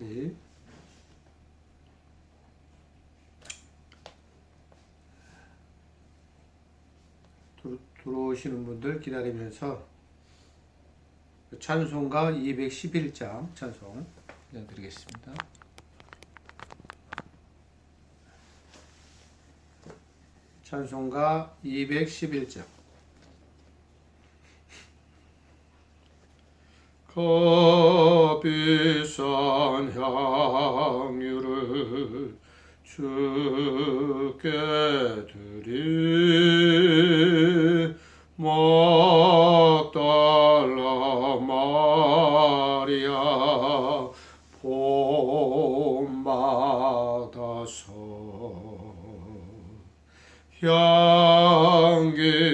우리 들어오시는 분들 기다리면서 찬송가 211장 찬송 드리겠습니다. 찬송가 211장. 값비싼 향유를 주께 드리 막달라 마리아 본받아서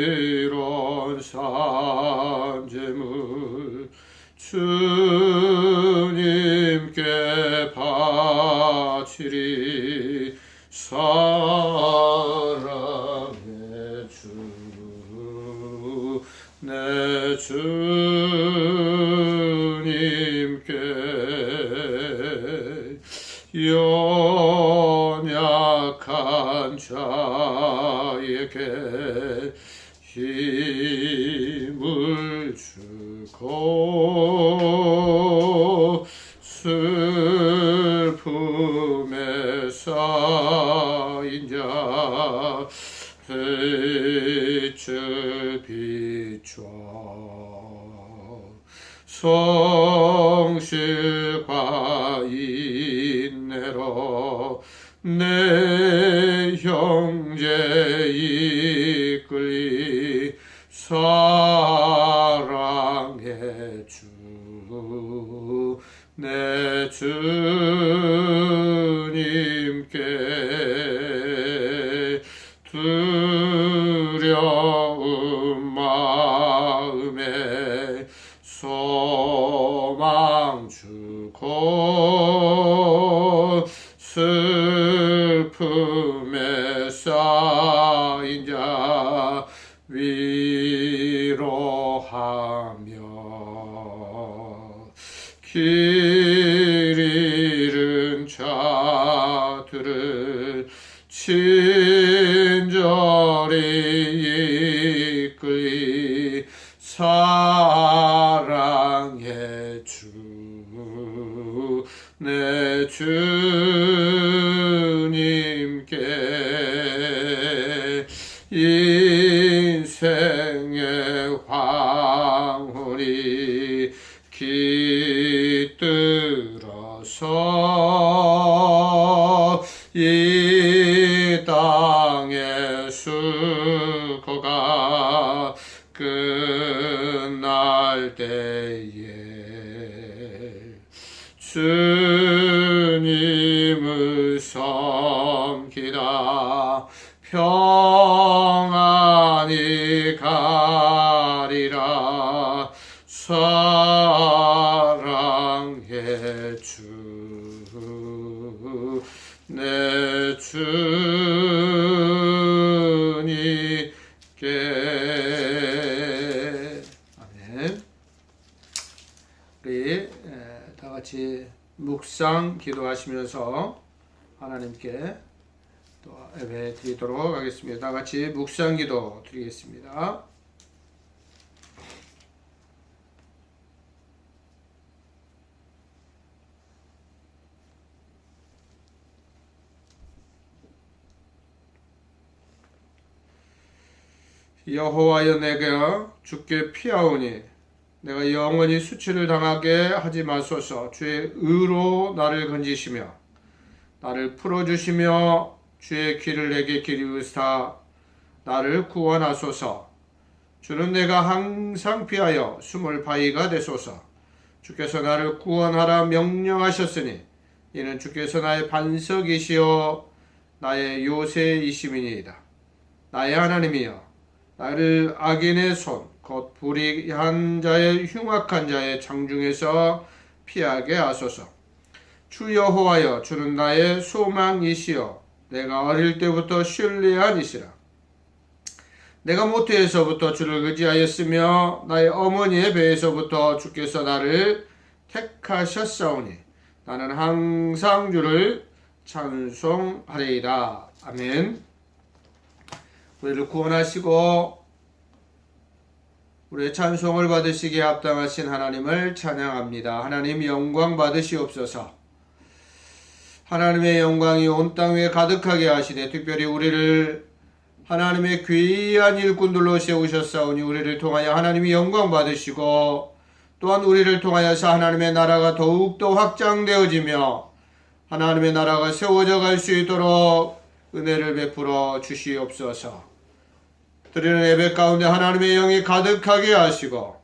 향기로운 산재물 주님께 바치리 사랑의 주 내 주님께 연약한 자에게 힘을 주고 슬픔에 쌓인 자 빛을 비춰 성실과 인내로 내 형제 이끌리 사랑의 주 내 주님께 두려운 마음에 소망 주고 슬픔에 쌓인 자 위로하며 길 잃은 자들을 친절히 이끌리 사랑의 주 내 주님께 인생의 황혼이 깃들어서 이 땅의 수고가 끝날 때에 주님을 섬기다 평안히 가리라 사랑의 주 내 주님께 아멘. 우리 다 같이 묵상 기도하시면서 하나님께 또 예배 드리도록 하겠습니다. 다 같이 묵상 기도 드리겠습니다. 여호와여 내가 주께 피하오니 내가 영원히 수치를 당하게 하지 마소서. 주의 의로 나를 건지시며 나를 풀어주시며 주의 길을 내게 기리우사 나를 구원하소서. 주는 내가 항상 피하여 숨을 바위가 되소서. 주께서 나를 구원하라 명령하셨으니 이는 주께서 나의 반석이시여 나의 요새이심이니이다. 나의 하나님이여 나를 악인의 손 곧 불의한 자의 흉악한 자의 장중에서 피하게 하소서. 주 여호와여 주는 나의 소망이시여 내가 어릴 때부터 신뢰한 이시라. 내가 모태에서부터 주를 의지하였으며 나의 어머니의 배에서부터 주께서 나를 택하셨사오니 나는 항상 주를 찬송하리이다. 아멘. 우리를 구원하시고 우리의 찬송을 받으시기에 합당하신 하나님을 찬양합니다. 하나님 영광 받으시옵소서. 하나님의 영광이 온 땅 위에 가득하게 하시되 특별히 우리를 하나님의 귀한 일꾼들로 세우셨사오니 우리를 통하여 하나님이 영광 받으시고 또한 우리를 통하여서 하나님의 나라가 더욱더 확장되어지며 하나님의 나라가 세워져 갈 수 있도록 은혜를 베풀어 주시옵소서. 드리는 예배 가운데 하나님의 영이 가득하게 하시고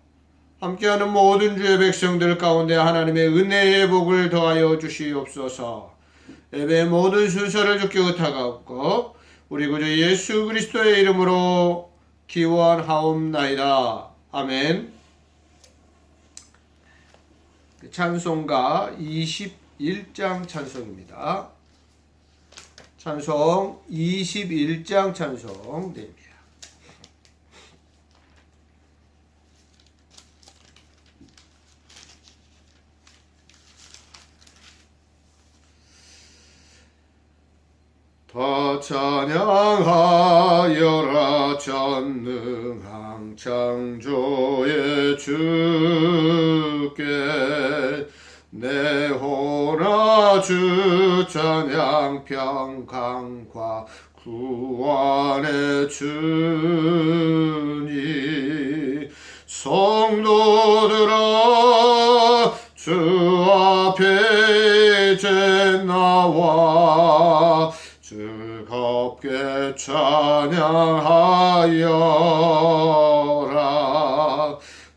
함께하는 모든 주의 백성들 가운데 하나님의 은혜의 복을 더하여 주시옵소서. 예배의 모든 순서를 주께 의탁하옵고 우리 구주 예수 그리스도의 이름으로 기원하옵나이다. 아멘. 찬송가 21장 찬송입니다. 찬송 21장 찬송입니다. 더 찬양하여라 전능한 창조의 주께 내 호라 주 찬양 평강과 구원의 주니 성도들아 주 앞에 이제 나와 즐겁게 찬양하여라.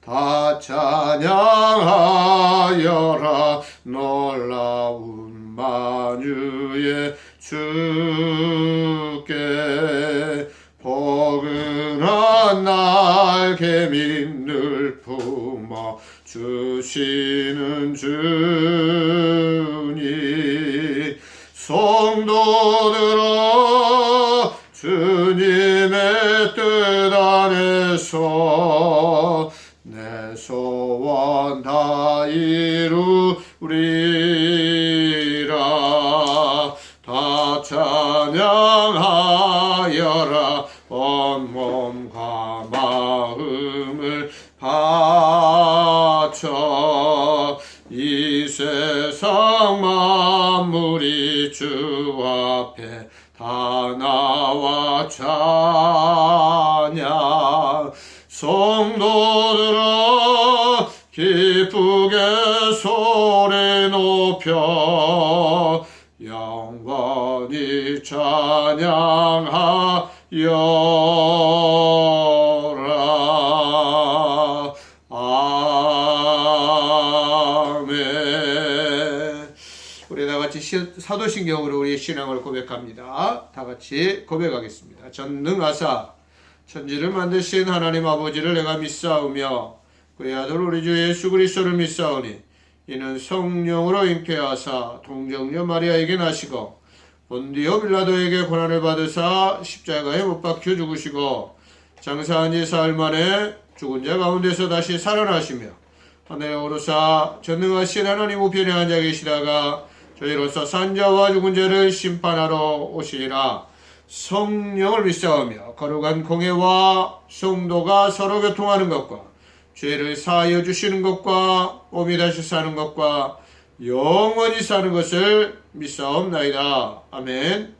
다 찬양하여라. 놀라운 만유의 주께 포근한 날개 민을 품어 주시는 주니 성도들아 주님의 뜻 안에서 내 소원 다 이루리라. 다 찬양하여라. 온 몸과 마음을 바쳐 이 세상 만물이 주 앞에 다 나와 찬양. 성도들아 기쁘게 소리 높여 영원히 찬양하여라. 아멘. 우리 다 같이 사도신경으로 우리의 신앙을 고백합니다. 다 같이 고백하겠습니다. 전능하사 천지를 만드신 하나님 아버지를 내가 믿사오며 그의 아들 우리 주 예수 그리스도를 믿사오니 이는 성령으로 잉태하사 동정녀 마리아에게 나시고 본디오 빌라도에게 고난을 받으사 십자가에 못 박혀 죽으시고 장사한 지 사흘 만에 죽은 자 가운데서 다시 살아나시며 하늘에 오르사 전능하신 하나님 우편에 앉아 계시다가 저희로서 산자와 죽은 자를 심판하러 오시리라. 성령을 믿사오며 거룩한 공회와 성도가 서로 교통하는 것과 죄를 사하여 주시는 것과 몸이 다시 사는 것과 영원히 사는 것을 믿사옵나이다. 아멘.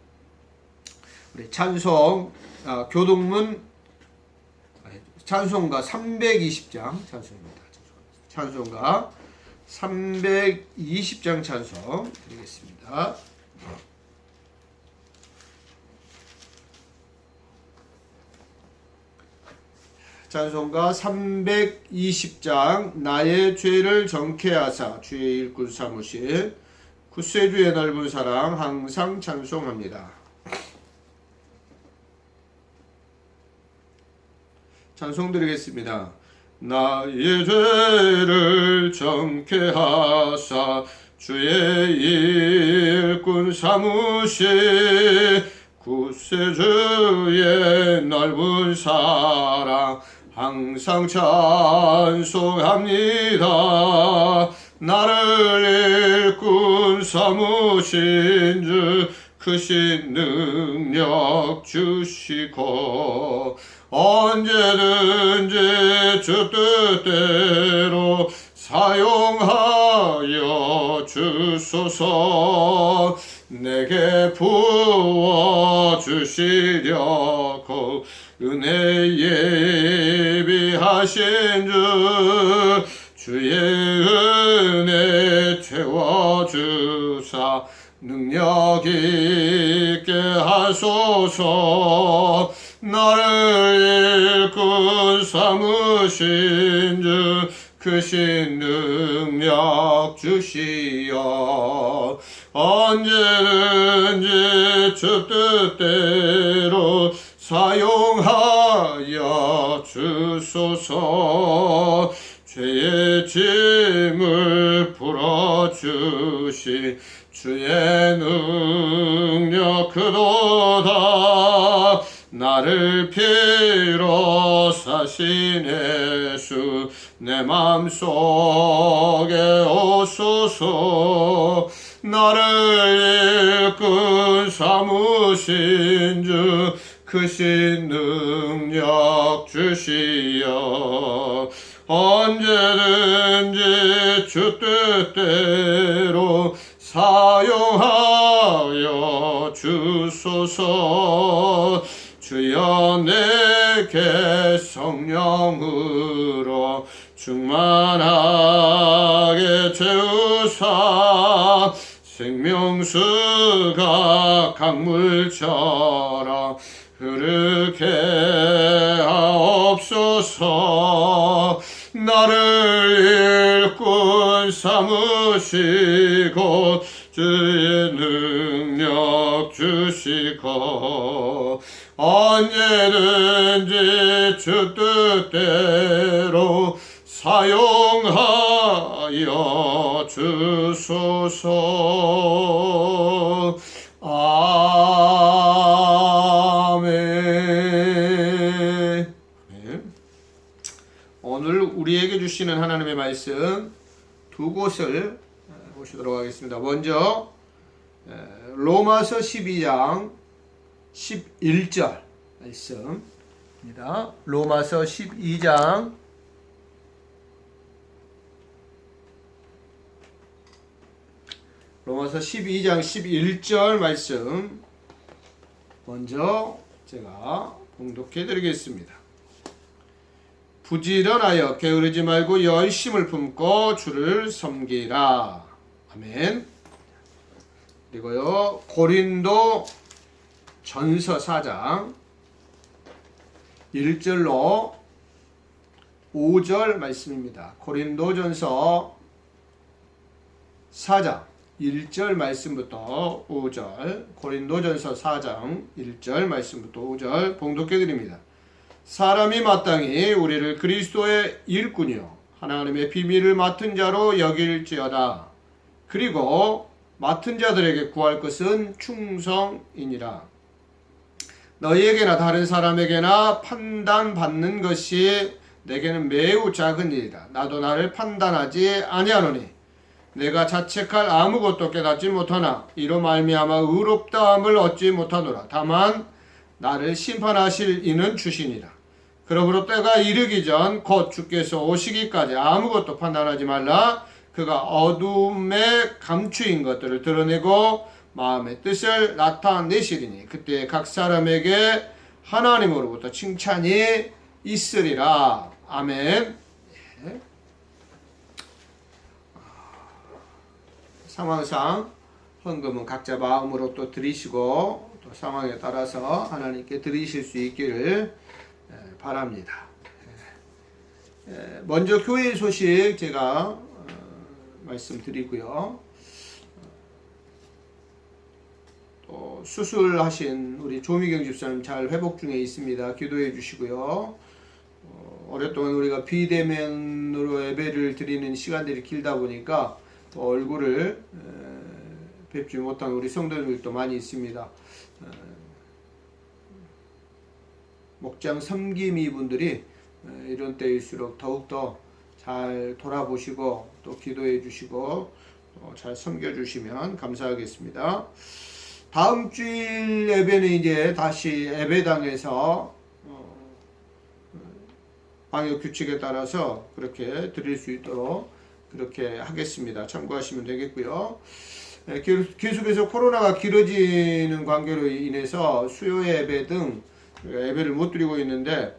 우리 찬송 교동문 찬송가 320장 찬송입니다. 찬송가 320장 찬송 드리겠습니다. 찬송가 320장 나의 죄를 정케 하사 주의 일꾼 삼으신 구세주의 넓은 사랑 항상 찬송합니다. 찬송 드리겠습니다. 나의 죄를 정케 하사 주의 일꾼 삼으신 구세주의 넓은 사랑 항상 찬송합니다. 나를 일꾼 삼으신 주 크신 능력 주시고 언제든지 주 뜻대로 사용하여 주소서. 내게 부어주시려고 은혜 예비하신 주 주의 은혜 채워주사 능력 있게 하소서. 나를 일꾼 삼으신 주 크신 능력 주시어 언제든지 주 뜻대로 사용하여 주소서. 죄의 짐을 풀어주시 주의 능력 그도다. 나를 피로 사신 예수 내 맘속에 오소서. 나를 일꾼 삼으신 주 크신 능력 주시어 언제든지 주 뜻대로 사용하여 주소서. 주여 내게 성령으로 충만하게 채우사 생명수가 강물처럼 흐르게 하옵소서. 나를 일꾼 삼으시고 주의 능력 주시고 언제든지 주 뜻대로 사용하여 주소서. 아멘. 오늘 우리에게 주시는 하나님의 말씀 두 곳을 보시도록 하겠습니다. 먼저 로마서 12장 11절 말씀입니다. 로마서 12장 11절 말씀 먼저 제가 봉독해 드리겠습니다. 부지런하여 게으르지 말고 열심을 품고 주를 섬기라. 아멘. 그리고요 고린도 전서 4장 1절로 5절 말씀입니다. 고린도 전서 4장 1절 말씀부터 5절, 고린도 전서 4장 1절 말씀부터 5절 봉독해 드립니다. 사람이 마땅히 우리를 그리스도의 일꾼이요 하나님의 비밀을 맡은 자로 여길지어다. 그리고 맡은 자들에게 구할 것은 충성이니라. 너희에게나 다른 사람에게나 판단받는 것이 내게는 매우 작은 일이다. 나도 나를 판단하지 아니하노니 내가 자책할 아무것도 깨닫지 못하나 이로 말미암아 의롭다함을 얻지 못하노라. 다만 나를 심판하실 이는 주시니라. 그러므로 때가 이르기 전 곧 주께서 오시기까지 아무것도 판단하지 말라. 그가 어둠에 감추인 것들을 드러내고 마음의 뜻을 나타내시리니 그때 각 사람에게 하나님으로부터 칭찬이 있으리라. 아멘. 상황상 헌금은 각자 마음으로 또 드리시고 또 상황에 따라서 하나님께 드리실 수 있기를 바랍니다. 먼저 교회 소식 제가 말씀드리고요. 또 수술하신 우리 조미경 집사님 잘 회복 중에 있습니다. 기도해 주시고요. 오랫동안 우리가 비대면으로 예배를 드리는 시간들이 길다 보니까 얼굴을 뵙지 못한 우리 성도들도 많이 있습니다. 목장 섬김이 분들이 이런 때일수록 더욱더 잘 돌아보시고 또 기도해 주시고 잘 섬겨 주시면 감사하겠습니다. 다음 주일 예배는 이제 다시 예배당에서 방역 규칙에 따라서 그렇게 드릴 수 있도록 그렇게 하겠습니다. 참고하시면 되겠고요. 계속해서 코로나가 길어지는 관계로 인해서 수요 예배 등 예배를 못 드리고 있는데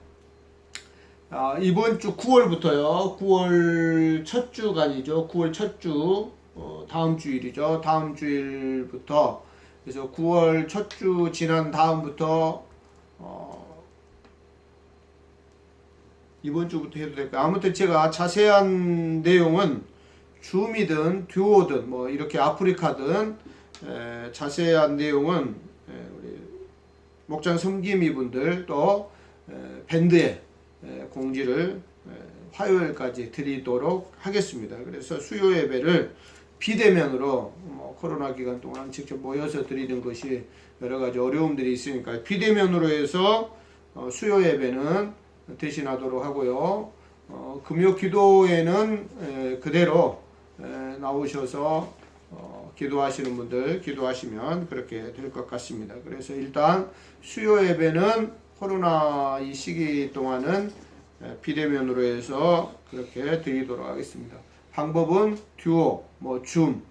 이번 주 9월부터요. 9월 첫 주간이죠. 9월 첫 주 다음 주일이죠. 다음 주일부터 그래서 9월 첫 주 지난 다음부터 이번 주부터 해도 될까요? 아무튼 제가 자세한 내용은 줌이든 듀오든 뭐 이렇게 아프리카든 자세한 내용은 우리 목장 섬김이 분들 또 밴드에 공지를 화요일까지 드리도록 하겠습니다. 그래서 수요 예배를 비대면으로 코로나 기간 동안 직접 모여서 드리는 것이 여러 가지 어려움들이 있으니까 비대면으로 해서 수요 예배는 대신하도록 하고요. 금요 기도에는 그대로 나오셔서 기도하시는 분들 기도하시면 그렇게 될 것 같습니다. 그래서 일단 수요 예배는 코로나 이 시기 동안은 비대면으로 해서 그렇게 드리도록 하겠습니다. 방법은 듀오, 줌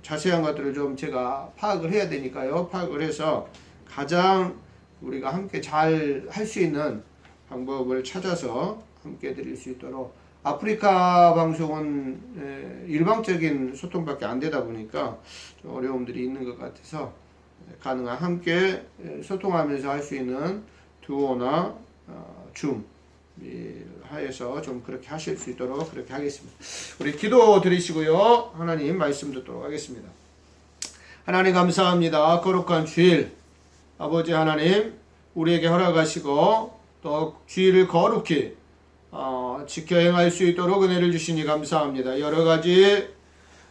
자세한 것들을 좀 제가 파악을 해야 되니까요. 파악을 해서 가장 우리가 함께 잘 할 수 있는 방법을 찾아서 함께 드릴 수 있도록 아프리카 방송은 일방적인 소통밖에 안 되다 보니까 좀 어려움들이 있는 것 같아서 가능한 함께 소통하면서 할 수 있는 듀오나 줌 하여서 좀 그렇게 하실 수 있도록 그렇게 하겠습니다. 우리 기도 드리시고요. 하나님 말씀 듣도록 하겠습니다. 하나님 감사합니다. 거룩한 주일 아버지 하나님 우리에게 허락하시고 또 주일을 거룩히 지켜 행할 수 있도록 은혜를 주시니 감사합니다. 여러 가지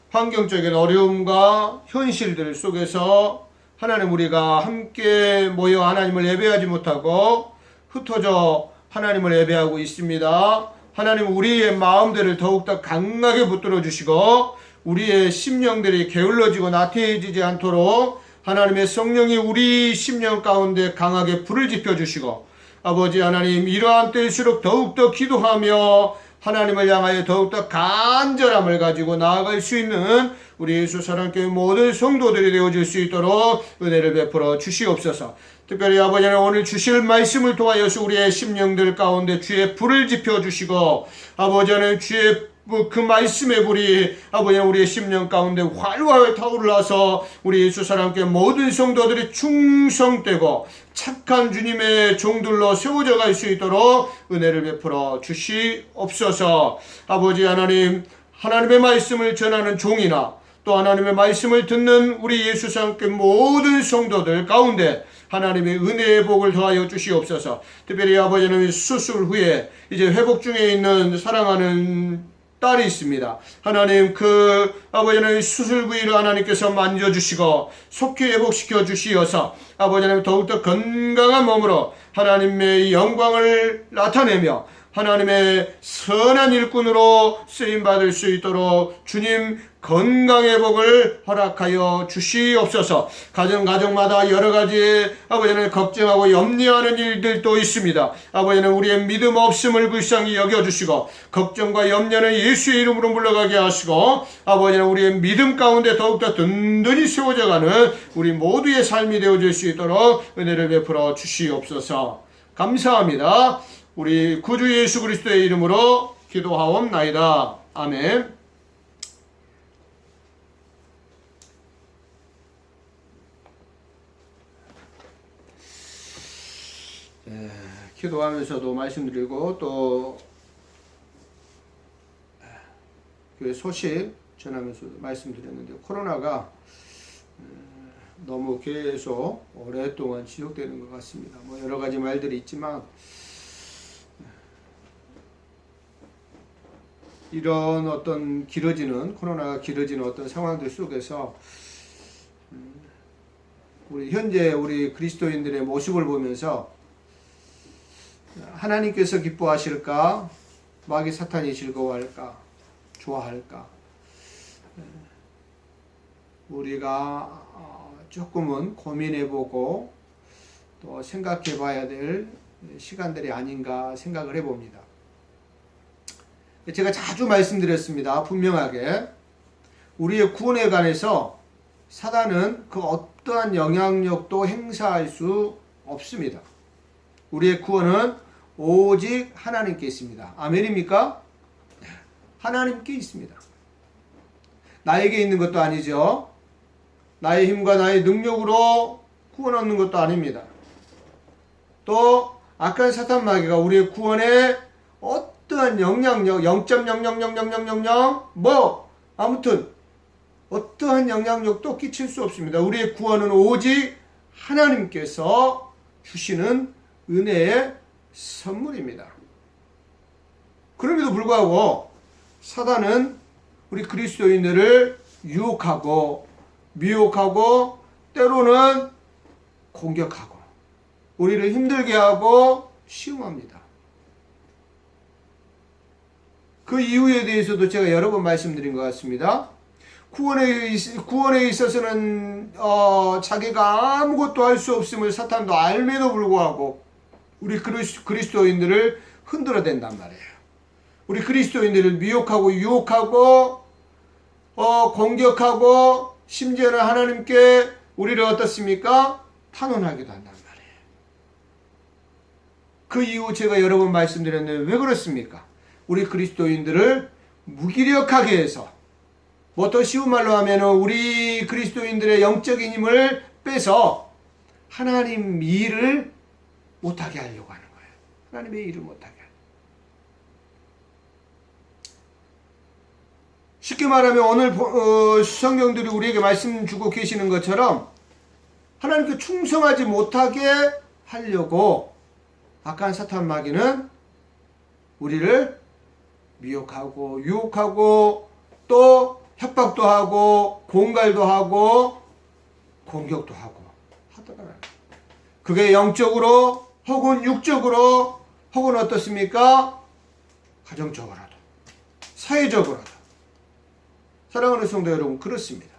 환경적인 어려움과 현실들 속에서 하나님 우리가 함께 모여 하나님을 예배하지 못하고 흩어져 하나님을 예배하고 있습니다. 하나님 우리의 마음들을 더욱더 강하게 붙들어 주시고 우리의 심령들이 게을러지고 나태해지지 않도록 하나님의 성령이 우리 심령 가운데 강하게 불을 지펴 주시고 아버지 하나님 이러한 때일수록 더욱더 기도하며 하나님을 향하여 더욱더 간절함을 가지고 나아갈 수 있는 우리 예수 사랑교회 모든 성도들이 되어줄 수 있도록 은혜를 베풀어 주시옵소서. 특별히 아버지 하나님 오늘 주실 말씀을 통하여서 우리의 심령들 가운데 주의 불을 지펴 주시고 아버지 하나님 주의 그 말씀의 불이 아버지 하나님 우리의 심령 가운데 활활 타오르라서 우리 예수 사랑교회 모든 성도들이 충성되고 착한 주님의 종들로 세워져 갈 수 있도록 은혜를 베풀어 주시옵소서. 아버지 하나님 하나님의 말씀을 전하는 종이나 또 하나님의 말씀을 듣는 우리 예수 사랑교회 모든 성도들 가운데 하나님의 은혜의 복을 더하여 주시옵소서. 특별히 아버지 하나님 수술 후에 이제 회복 중에 있는 사랑하는 딸이 있습니다. 하나님 아버지 하나님 수술 부위를 하나님께서 만져주시고 속히 회복시켜 주시어서 아버지 하나님 더욱더 건강한 몸으로 하나님의 영광을 나타내며 하나님의 선한 일꾼으로 쓰임받을 수 있도록 주님 건강의 복을 허락하여 주시옵소서. 가정마다 여러 가지 아버지 하나님 걱정하고 염려하는 일들도 있습니다. 아버지 하나님 우리의 믿음 없음을 불쌍히 여겨주시고 걱정과 염려는 예수의 이름으로 물러가게 하시고 아버지 하나님 우리의 믿음 가운데 더욱더 든든히 세워져가는 우리 모두의 삶이 되어질 수 있도록 은혜를 베풀어 주시옵소서. 감사합니다. 우리 구주 예수 그리스도의 이름으로 기도하옵나이다. 아멘. 기도하면서도 말씀드리고 또 교회 소식 전하면서도 말씀드렸는데 코로나가 너무 계속 오랫동안 지속되는 것 같습니다. 여러 가지 말들이 있지만 이런 어떤 코로나가 길어지는 어떤 상황들 속에서 우리 현재 우리 그리스도인들의 모습을 보면서 하나님께서 기뻐하실까? 마귀 사탄이 즐거워할까? 좋아할까? 우리가 조금은 고민해보고 또 생각해봐야 될 시간들이 아닌가 생각을 해봅니다. 제가 자주 말씀드렸습니다. 분명하게 우리의 구원에 관해서 사단은 그 어떠한 영향력도 행사할 수 없습니다. 우리의 구원은 오직 하나님께 있습니다. 아멘입니까? 하나님께 있습니다. 나에게 있는 것도 아니죠. 나의 힘과 나의 능력으로 구원 얻는 것도 아닙니다. 또 악한 사탄 마귀가 우리의 구원에 어떠한 영향력 0.0000000 아무튼 어떠한 영향력도 끼칠 수 없습니다. 우리의 구원은 오직 하나님께서 주시는 은혜의 선물입니다. 그럼에도 불구하고 사단은 우리 그리스도인들을 유혹하고 미혹하고 때로는 공격하고 우리를 힘들게 하고 시험합니다. 그 이유에 대해서도 제가 여러 번 말씀드린 것 같습니다. 구원에 있어서는 자기가 아무것도 할 수 없음을 사탄도 알매도 불구하고 우리 그리스도인들을 흔들어댄단 말이에요. 우리 그리스도인들을 미혹하고 유혹하고 공격하고 심지어는 하나님께 우리를 어떻습니까? 탄원하기도 한단 말이에요. 그 이유 제가 여러 번 말씀드렸는데 왜 그렇습니까? 우리 그리스도인들을 무기력하게 해서 더 쉬운 말로 하면 우리 그리스도인들의 영적인 힘을 빼서 하나님 일을 못하게 하려고 하는 거예요. 하나님의 일을 못하게. 쉽게 말하면 오늘 성경들이 우리에게 말씀 주고 계시는 것처럼 하나님께 충성하지 못하게 하려고 악한 사탄 마귀는 우리를 미혹하고 유혹하고 또 협박도 하고 공갈도 하고 공격도 하고 하더라고요. 그게 영적으로 혹은 육적으로 혹은 어떻습니까? 가정적으로도 사회적으로도. 사랑하는 성도 여러분, 그렇습니다.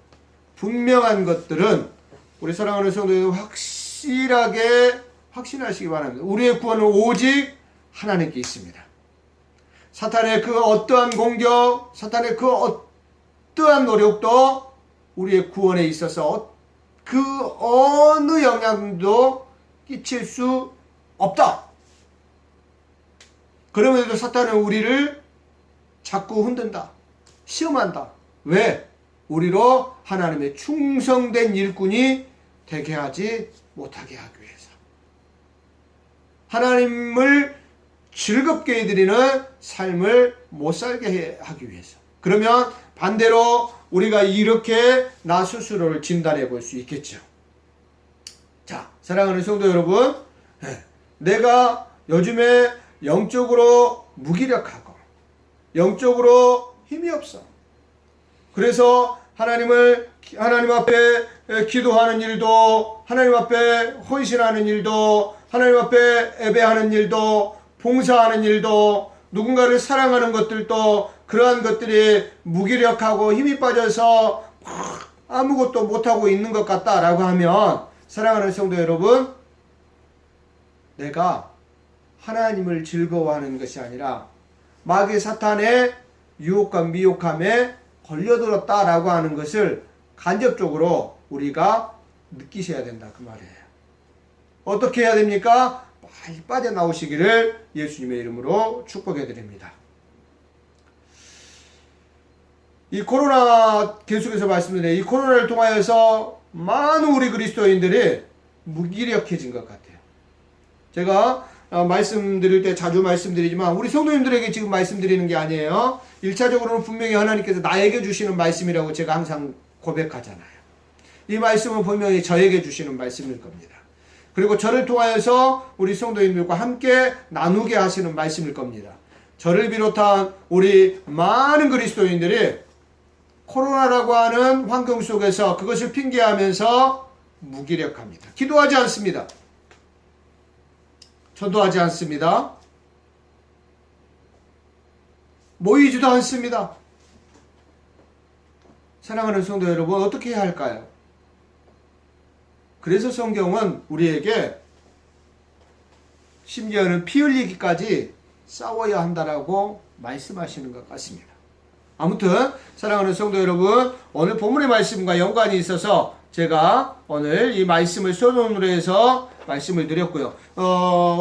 분명한 것들은 우리 사랑하는 성도 여러분 확실하게 확신하시기 바랍니다. 우리의 구원은 오직 하나님께 있습니다. 사탄의 그 어떠한 공격, 사탄의 그 어떠한 노력도 우리의 구원에 있어서 그 어느 영향도 끼칠 수 없다. 그러면서도 사탄은 우리를 자꾸 흔든다. 시험한다. 왜? 우리로 하나님의 충성된 일꾼이 되게 하지 못하게 하기 위해서. 하나님을 즐겁게 해드리는 삶을 못 살게 하기 위해서. 그러면 반대로 우리가 이렇게 나 스스로를 진단해 볼 수 있겠죠. 자, 사랑하는 성도 여러분, 내가 요즘에 영적으로 무기력하고 영적으로 힘이 없어. 그래서 하나님 앞에 기도하는 일도, 하나님 앞에 헌신하는 일도, 하나님 앞에 예배하는 일도, 봉사하는 일도, 누군가를 사랑하는 것들도 그러한 것들이 무기력하고 힘이 빠져서 아무것도 못하고 있는 것 같다라고 하면, 사랑하는 성도 여러분, 내가 하나님을 즐거워하는 것이 아니라 마귀 사탄의 유혹과 미혹함에 걸려들었다라고 하는 것을 간접적으로 우리가 느끼셔야 된다, 그 말이에요. 어떻게 해야 됩니까? 빨리 빠져나오시기를 예수님의 이름으로 축복해 드립니다. 이 코로나 계속해서 말씀드려요. 이 코로나를 통하여서 많은 우리 그리스도인들이 무기력해진 것 같아요. 제가 말씀드릴 때 자주 말씀드리지만 우리 성도님들에게 지금 말씀드리는 게 아니에요. 1차적으로는 분명히 하나님께서 나에게 주시는 말씀이라고 제가 항상 고백하잖아요. 이 말씀은 분명히 저에게 주시는 말씀일 겁니다. 그리고 저를 통하여서 우리 성도님들과 함께 나누게 하시는 말씀일 겁니다. 저를 비롯한 우리 많은 그리스도인들이 코로나라고 하는 환경 속에서 그것을 핑계하면서 무기력합니다. 기도하지 않습니다. 전도하지 않습니다. 모이지도 않습니다. 사랑하는 성도 여러분, 어떻게 해야 할까요? 그래서 성경은 우리에게 심지어는 피 흘리기까지 싸워야 한다라고 말씀하시는 것 같습니다. 아무튼 사랑하는 성도 여러분, 오늘 본문의 말씀과 연관이 있어서 제가 오늘 이 말씀을 소론으로 해서 말씀을 드렸고요.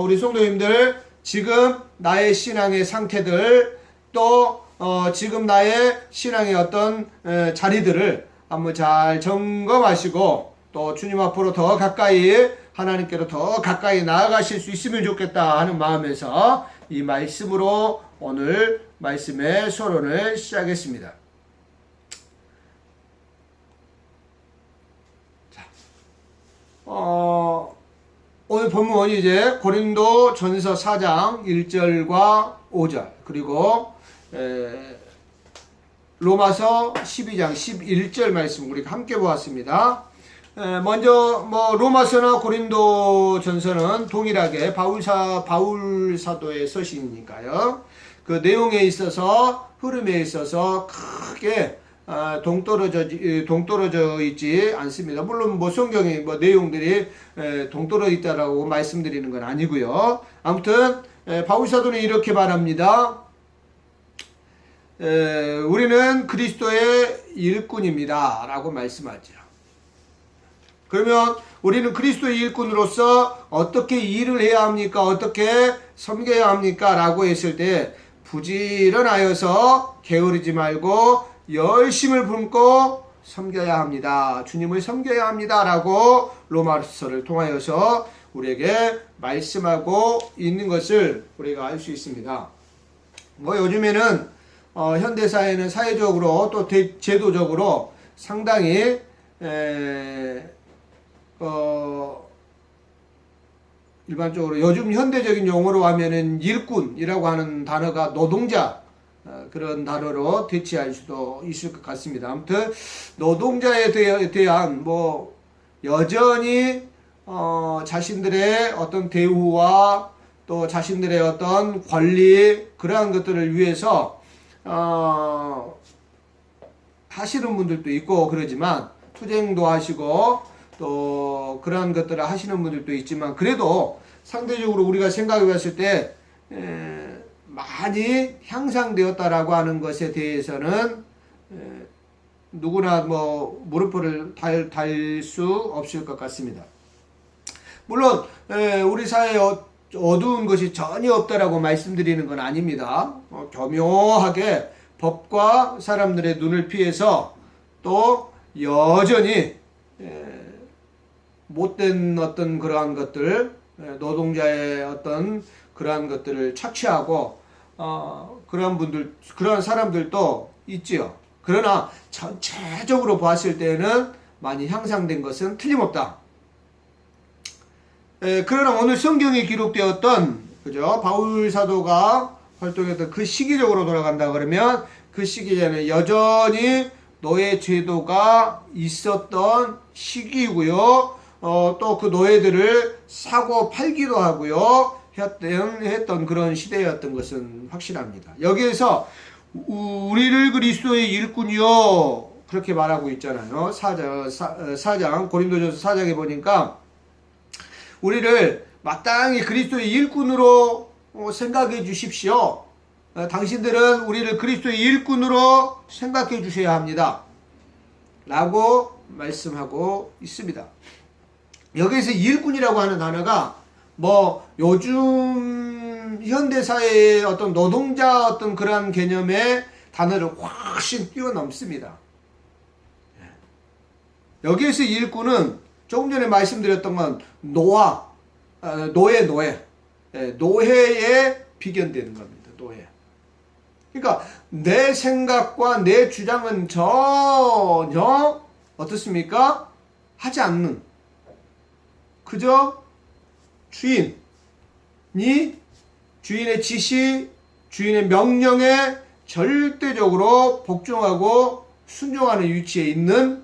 우리 성도님들 지금 나의 신앙의 상태들 또 지금 나의 신앙의 어떤 자리들을 한번 잘 점검하시고 또 주님 앞으로 더 가까이 하나님께로 더 가까이 나아가실 수 있으면 좋겠다 하는 마음에서 이 말씀으로 오늘 말씀의 서론을 시작했습니다. 자, 오늘 본문은 이제 고린도 전서 4장 1절과 5절 그리고 로마서 12장 11절 말씀 우리가 함께 보았습니다. 먼저 로마서나 고린도 전서는 동일하게 바울 사도의 서신이니까요. 그 내용에 있어서 흐름에 있어서 크게 동떨어져 있지 않습니다. 물론 성경의 내용들이 동떨어져 있다라고 말씀드리는 건 아니고요. 아무튼 바울 사도는 이렇게 말합니다. 우리는 그리스도의 일꾼입니다 라고 말씀하죠. 그러면 우리는 그리스도의 일꾼으로서 어떻게 일을 해야 합니까? 어떻게 섬겨야 합니까? 라고 했을 때 부지런하여서 게으르지 말고 열심을 품고 섬겨야 합니다. 주님을 섬겨야 합니다. 라고 로마서를 통하여서 우리에게 말씀하고 있는 것을 우리가 알 수 있습니다. 요즘에는 현대사회는 사회적으로 또 제도적으로 상당히 일반적으로 요즘 현대적인 용어로 하면은 일꾼이라고 하는 단어가 노동자 그런 단어로 대체할 수도 있을 것 같습니다. 아무튼 노동자에 대한 여전히 자신들의 어떤 대우와 또 자신들의 어떤 권리 그러한 것들을 위해서 하시는 분들도 있고 그러지만 투쟁도 하시고 또 그러한 것들을 하시는 분들도 있지만 그래도 상대적으로 우리가 생각해 봤을 때 많이 향상되었다라고 하는 것에 대해서는 누구나 물음표를 달 수 없을 것 같습니다. 물론 우리 사회에 어두운 것이 전혀 없다라고 말씀드리는 건 아닙니다. 교묘하게 법과 사람들의 눈을 피해서 또 여전히 못된 어떤 그러한 것들, 노동자의 어떤 그러한 것들을 착취하고 그러한 사람들도 있지요. 그러나 전체적으로 봤을 때는 많이 향상된 것은 틀림없다. 그러나 오늘 성경에 기록되었던 바울 사도가 활동했던 그 시기적으로 돌아간다 그러면 그 시기에는 여전히 노예 제도가 있었던 시기이고요. 또 그 노예들을 사고 팔기도 하고요. 했던 그런 시대였던 것은 확실합니다. 여기에서 우리를 그리스도의 일꾼이요 그렇게 말하고 있잖아요. 4장 고린도전서 4장에 보니까 우리를 마땅히 그리스도의 일꾼으로 생각해 주십시오. 당신들은 우리를 그리스도의 일꾼으로 생각해 주셔야 합니다. 라고 말씀하고 있습니다. 여기에서 일꾼이라고 하는 단어가 요즘 현대사회의 어떤 노동자 어떤 그러한 개념의 단어를 훨씬 뛰어넘습니다. 여기에서 일꾼은 조금 전에 말씀드렸던 건 노예에 비견되는 겁니다. 노예. 그러니까 내 생각과 내 주장은 전혀 어떻습니까? 하지 않는 그저 주인의 지시, 주인의 명령에 절대적으로 복종하고 순종하는 위치에 있는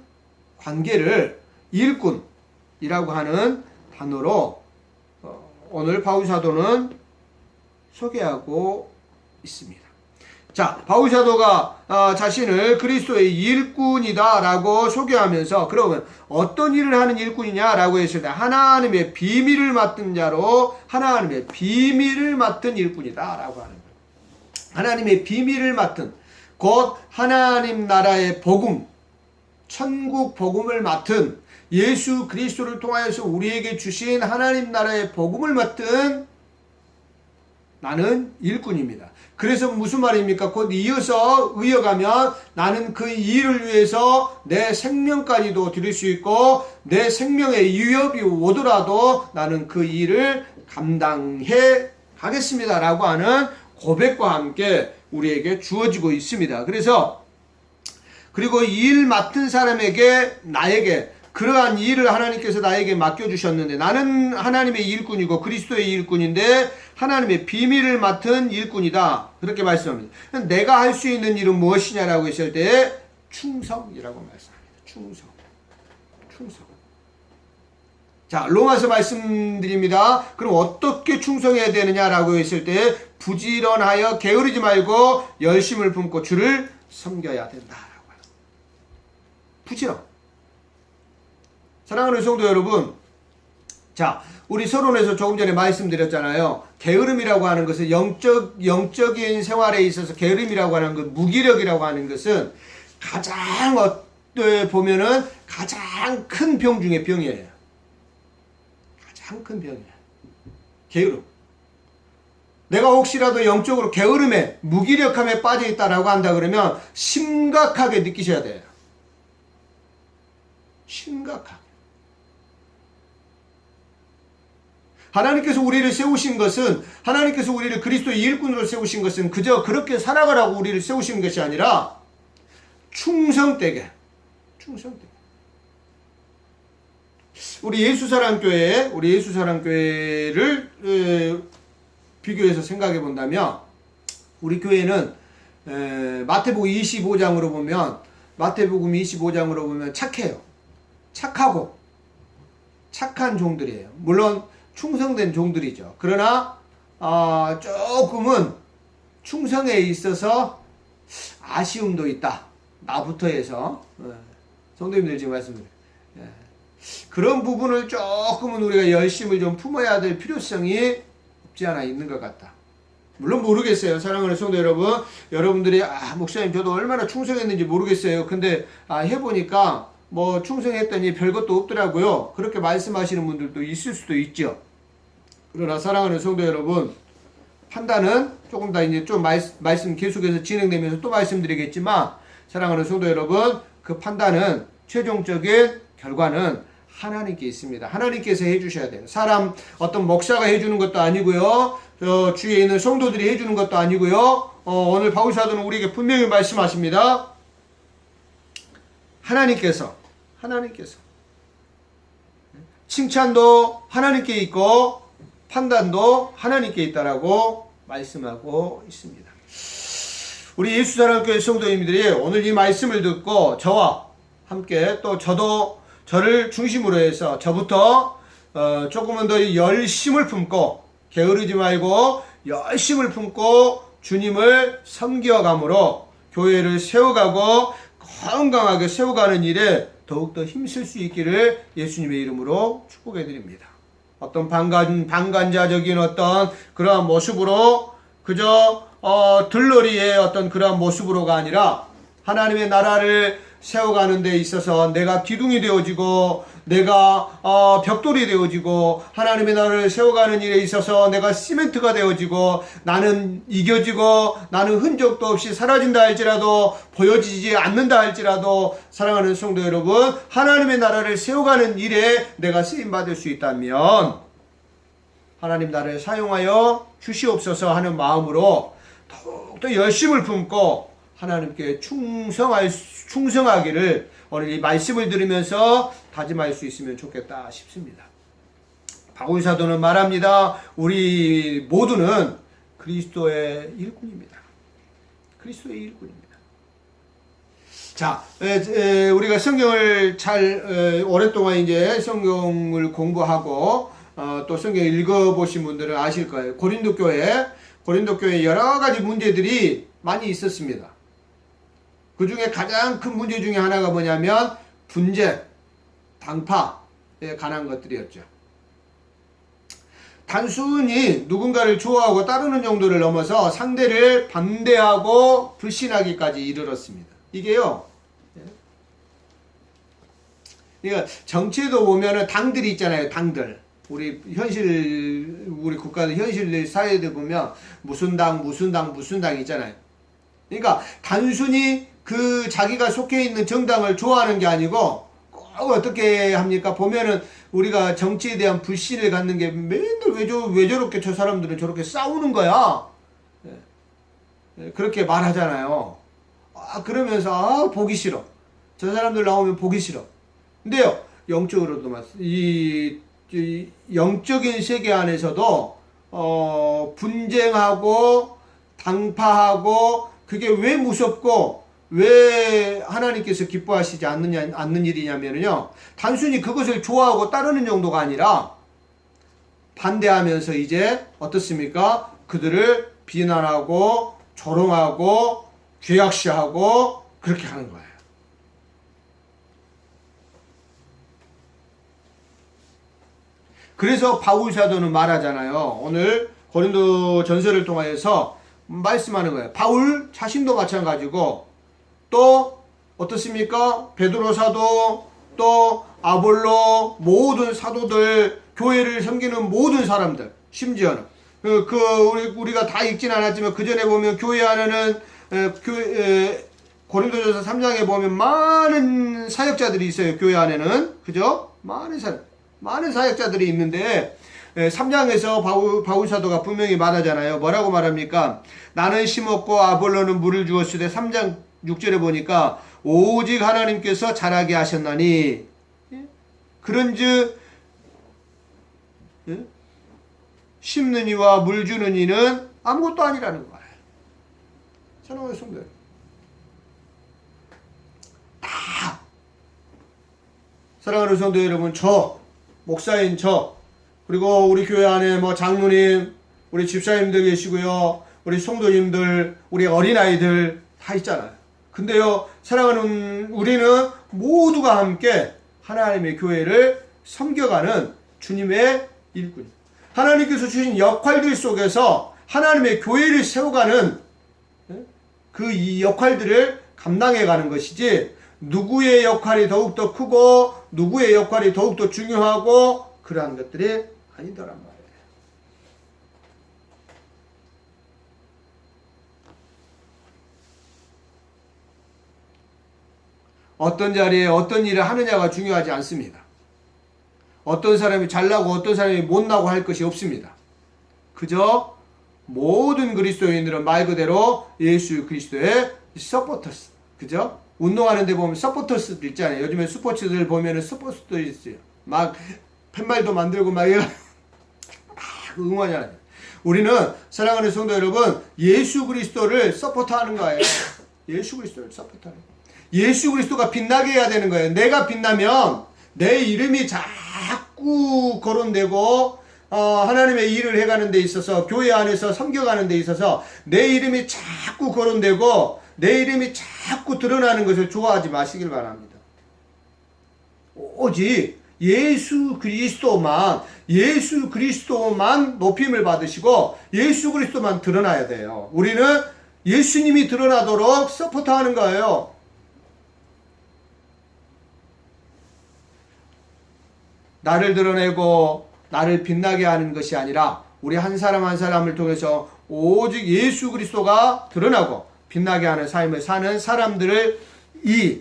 관계를 일꾼이라고 하는 단어로 오늘 바울 사도는 소개하고 있습니다. 자, 바울 사도가 자신을 그리스도의 일꾼이다라고 소개하면서 그러면 어떤 일을 하는 일꾼이냐라고 했을 때 하나님의 비밀을 맡은 자로 하나님의 비밀을 맡은 일꾼이다라고 하는 거예요. 하나님의 비밀을 맡은 곧 하나님 나라의 복음, 천국 복음을 맡은 예수 그리스도를 통하여서 우리에게 주신 하나님 나라의 복음을 맡은 나는 일꾼입니다. 그래서 무슨 말입니까? 곧 이어가면 나는 그 일을 위해서 내 생명까지도 드릴 수 있고 내 생명에 위협이 오더라도 나는 그 일을 감당해 가겠습니다 라고 하는 고백과 함께 우리에게 주어지고 있습니다. 그리고 일 맡은 사람에게 나에게 그러한 일을 하나님께서 나에게 맡겨주셨는데 나는 하나님의 일꾼이고 그리스도의 일꾼인데 하나님의 비밀을 맡은 일꾼이다. 그렇게 말씀합니다. 내가 할 수 있는 일은 무엇이냐라고 했을 때 충성이라고 말씀합니다. 충성. 자, 로마서 말씀드립니다. 그럼 어떻게 충성해야 되느냐라고 했을 때 부지런하여 게으르지 말고 열심을 품고 주를 섬겨야 된다라고 합니다. 부지런. 사랑하는 성도 여러분, 자, 우리 서론에서 조금 전에 말씀드렸잖아요. 게으름이라고 하는 것은 영적인 생활에 있어서 게으름이라고 하는 것, 무기력이라고 하는 것은 가장 보면은 가장 큰 병 중에 병이에요. 가장 큰 병이에요. 게으름. 내가 혹시라도 영적으로 게으름에 무기력함에 빠져 있다라고 한다 그러면 심각하게 느끼셔야 돼요. 심각하게. 하나님께서 우리를 세우신 것은 하나님께서 우리를 그리스도의 일꾼으로 세우신 것은 그저 그렇게 살아가라고 우리를 세우신 것이 아니라 충성되게 우리 예수사랑교회를 비교해서 생각해 본다면 우리 교회는 마태복음 25장으로 보면 착해요. 착하고 착한 종들이에요. 물론 충성된 종들이죠. 그러나 조금은 충성에 있어서 아쉬움도 있다. 나부터 해서 성도님들 지금 말씀드려요. 그런 부분을 조금은 우리가 열심을 좀 품어야 될 필요성이 없지 않아 있는 것 같다. 물론 모르겠어요. 사랑하는 성도 여러분, 여러분들이 목사님 저도 얼마나 충성했는지 모르겠어요. 근데 해보니까 뭐 충성했더니 별것도 없더라고요. 그렇게 말씀하시는 분들도 있을 수도 있죠. 그러나 사랑하는 성도 여러분, 판단은 조금 더 이제 좀 말씀 계속해서 진행되면서 또 말씀드리겠지만, 사랑하는 성도 여러분, 그 판단은 최종적인 결과는 하나님께 있습니다. 하나님께서 해주셔야 돼요. 어떤 목사가 해주는 것도 아니고요, 주위에 있는 성도들이 해주는 것도 아니고요. 오늘 바울 사도는 우리에게 분명히 말씀하십니다. 하나님께서 칭찬도 하나님께 있고 판단도 하나님께 있다라고 말씀하고 있습니다. 우리 예수사랑교회 성도님들이 오늘 이 말씀을 듣고 저와 함께 또 저도 저를 중심으로 해서 저부터 조금은 더 열심을 품고 게으르지 말고 열심을 품고 주님을 섬겨감으로 교회를 세워가고 건강하게 세워가는 일에 더욱더 힘쓸 수 있기를 예수님의 이름으로 축복해 드립니다. 어떤 방관자적인 어떤 그러한 모습으로 그저 들러리의 어떤 그러한 모습으로가 아니라 하나님의 나라를 세워가는 데 있어서 내가 기둥이 되어지고 내가 벽돌이 되어지고 하나님의 나라를 세워가는 일에 있어서 내가 시멘트가 되어지고 나는 이겨지고 나는 흔적도 없이 사라진다 할지라도 보여지지 않는다 할지라도 사랑하는 성도 여러분, 하나님의 나라를 세워가는 일에 내가 쓰임받을 수 있다면 하나님 나라를 사용하여 주시옵소서 하는 마음으로 더욱더 열심을 품고 하나님께 충성하기를 오늘 이 말씀을 들으면서 다짐할 수 있으면 좋겠다 싶습니다. 바울 사도는 말합니다. 우리 모두는 그리스도의 일꾼입니다. 그리스도의 일꾼입니다. 자, 우리가 성경을 오랫동안 이제 성경을 공부하고 또 성경을 읽어보신 분들은 아실 거예요. 고린도 교회 여러 가지 문제들이 많이 있었습니다. 그 중에 가장 큰 문제 중에 하나가 뭐냐면 분쟁, 당파에 관한 것들이었죠. 단순히 누군가를 좋아하고 따르는 정도를 넘어서 상대를 반대하고 불신하기까지 이르렀습니다. 이게요, 그러니까 정치에도 보면은 당들이 있잖아요. 당들. 우리 국가의 현실 사회들 보면 무슨 당 있잖아요. 그러니까 단순히 그 자기가 속해 있는 정당을 좋아하는 게 아니고 꼭 어떻게 합니까? 보면은 우리가 정치에 대한 불신을 갖는 게 맨날 왜 저렇게 저 사람들은 저렇게 싸우는 거야? 그렇게 말하잖아요. 그러면서 보기 싫어. 저 사람들 나오면 보기 싫어. 근데요, 영적으로도 이 영적인 세계 안에서도 분쟁하고 당파하고 그게 왜 무섭고 왜 하나님께서 기뻐하시지 않는 일이냐면요, 단순히 그것을 좋아하고 따르는 정도가 아니라 반대하면서 이제 어떻습니까? 그들을 비난하고 조롱하고 죄악시하고 그렇게 하는 거예요. 그래서 바울 사도는 말하잖아요. 오늘 고린도 전서를 통해서 말씀하는 거예요. 바울 자신도 마찬가지고 또 어떻습니까? 베드로 사도, 또 아볼로, 모든 사도들, 교회를 섬기는 모든 사람들, 심지어는 우리가 다 읽진 않았지만 그 전에 보면 교회 안에는 고린도전서 3장에 보면 많은 사역자들이 있어요. 교회 안에는, 그죠? 많은 사역자들이 있는데 3장에서 바울 사도가 분명히 말하잖아요. 뭐라고 말합니까? 나는 심었고 아볼로는 물을 주었을 때 3장 6절에 보니까 오직 하나님께서 자라게 하셨나니, 그런즉 심는 이와 물 주는 이는 아무것도 아니라는 거예요. 사랑하는 성도들, 다 사랑하는 성도 여러분, 목사인 그리고 우리 교회 안에 장로님, 우리 집사님들 계시고요, 우리 성도님들, 우리 어린아이들 다 있잖아요. 근데요, 사랑하는 우리는 모두가 함께 하나님의 교회를 섬겨가는 주님의 일꾼, 하나님께서 주신 역할들 속에서 하나님의 교회를 세워가는 그 이 역할들을 감당해가는 것이지, 누구의 역할이 더욱더 크고 누구의 역할이 더욱더 중요하고 그러한 것들이 아니더란 말이에요. 어떤 자리에 어떤 일을 하느냐가 중요하지 않습니다. 어떤 사람이 잘나고 어떤 사람이 못나고 할 것이 없습니다. 그저 모든 그리스도인들은 말 그대로 예수 그리스도의 서포터스, 그죠? 운동하는 데 보면 서포터스들 있잖아요. 요즘에 스포츠들 보면은 서포터스들 있어요. 막 팻말도 만들고 막 응원하잖아요. 우리는 사랑하는 성도 여러분, 예수 그리스도를 서포트하는 거예요. 예수 그리스도를 서포트하는 거예요. 예수 그리스도가 빛나게 해야 되는 거예요. 내가 빛나면 내 이름이 자꾸 거론되고 하나님의 일을 해가는 데 있어서, 교회 안에서 섬겨가는 데 있어서 내 이름이 자꾸 거론되고 내 이름이 자꾸 드러나는 것을 좋아하지 마시길 바랍니다. 오직 예수 그리스도만 높임을 받으시고 예수 그리스도만 드러나야 돼요. 우리는 예수님이 드러나도록 서포트하는 거예요. 나를 드러내고 나를 빛나게 하는 것이 아니라 우리 한 사람 한 사람을 통해서 오직 예수 그리스도가 드러나고 빛나게 하는 삶을 사는 사람들을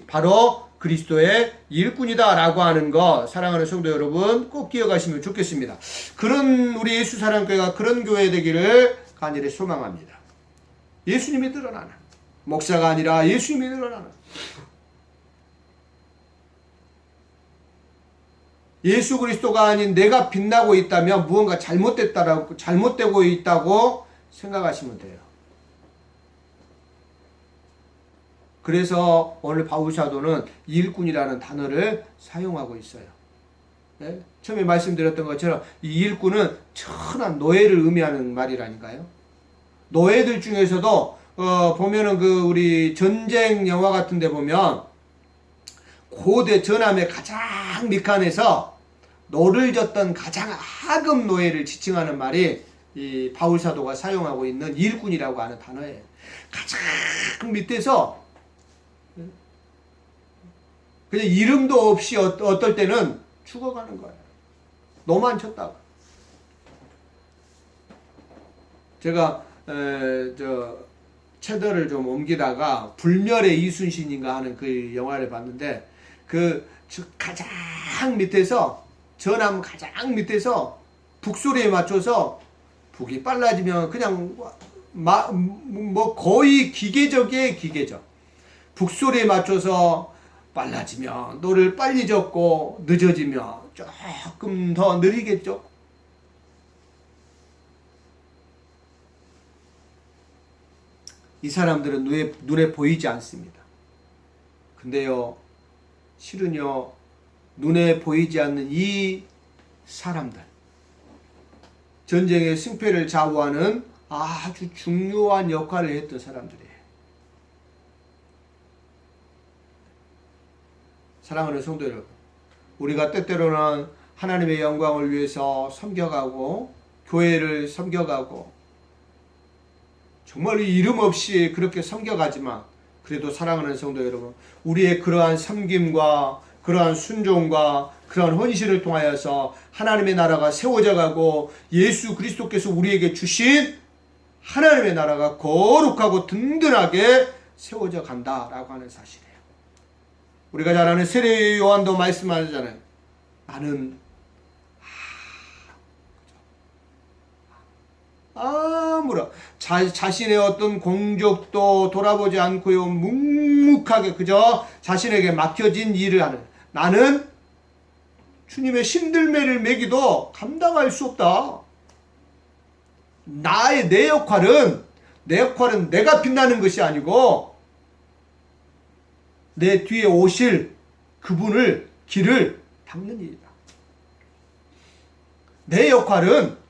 바로 그리스도의 일꾼이다 라고 하는 거, 사랑하는 성도 여러분 꼭 기억하시면 좋겠습니다. 그런 우리 예수 사랑교회가 그런 교회 되기를 간절히 소망합니다. 예수님이 드러나는, 목사가 아니라 예수님이 드러나는, 예수 그리스도가 아닌 내가 빛나고 있다면 무언가 잘못되고 있다고 생각하시면 돼요. 그래서 오늘 바울 사도는 일꾼이라는 단어를 사용하고 있어요. 네? 처음에 말씀드렸던 것처럼 이 일꾼은 천한 노예를 의미하는 말이라니까요. 노예들 중에서도 보면은 우리 전쟁 영화 같은 데 보면 고대 전함의 가장 밑간에서 노를 젓던 가장 하급 노예를 지칭하는 말이 이 바울 사도가 사용하고 있는 일꾼이라고 하는 단어예요. 가장 밑에서 그냥 이름도 없이 어떨 때는 죽어가는 거예요. 노만 쳤다가. 제가 채널을 좀 옮기다가 불멸의 이순신인가 하는 그 영화를 봤는데 가장 밑에서 전함 가장 밑에서 북소리에 맞춰서 북이 빨라지면 그냥 뭐 거의 기계적이에요. 기계적. 북소리에 맞춰서 빨라지면 노를 빨리 젓고 늦어지면 조금 더 느리겠죠. 이 사람들은 눈에 보이지 않습니다. 근데요, 실은요, 눈에 보이지 않는 이 사람들, 전쟁의 승패를 좌우하는 아주 중요한 역할을 했던 사람들이에요. 사랑하는 성도 여러분, 우리가 때때로는 하나님의 영광을 위해서 섬겨가고 교회를 섬겨가고 정말 이름 없이 그렇게 섬겨가지만 그래도 사랑하는 성도 여러분, 우리의 그러한 섬김과 그러한 순종과 그러한 헌신을 통하여서 하나님의 나라가 세워져 가고 예수 그리스도께서 우리에게 주신 하나님의 나라가 거룩하고 든든하게 세워져 간다라고 하는 사실이에요. 우리가 잘 아는 세례 요한도 말씀하잖아요. 나는 아무런 자신의 어떤 공적도 돌아보지 않고요, 묵묵하게 그저 자신에게 맡겨진 일을 하는, 나는 주님의 신들매를 매기도 감당할 수 없다. 내 역할은 내가 빛나는 것이 아니고 내 뒤에 오실 그분을 길을 닦는 일이다. 내 역할은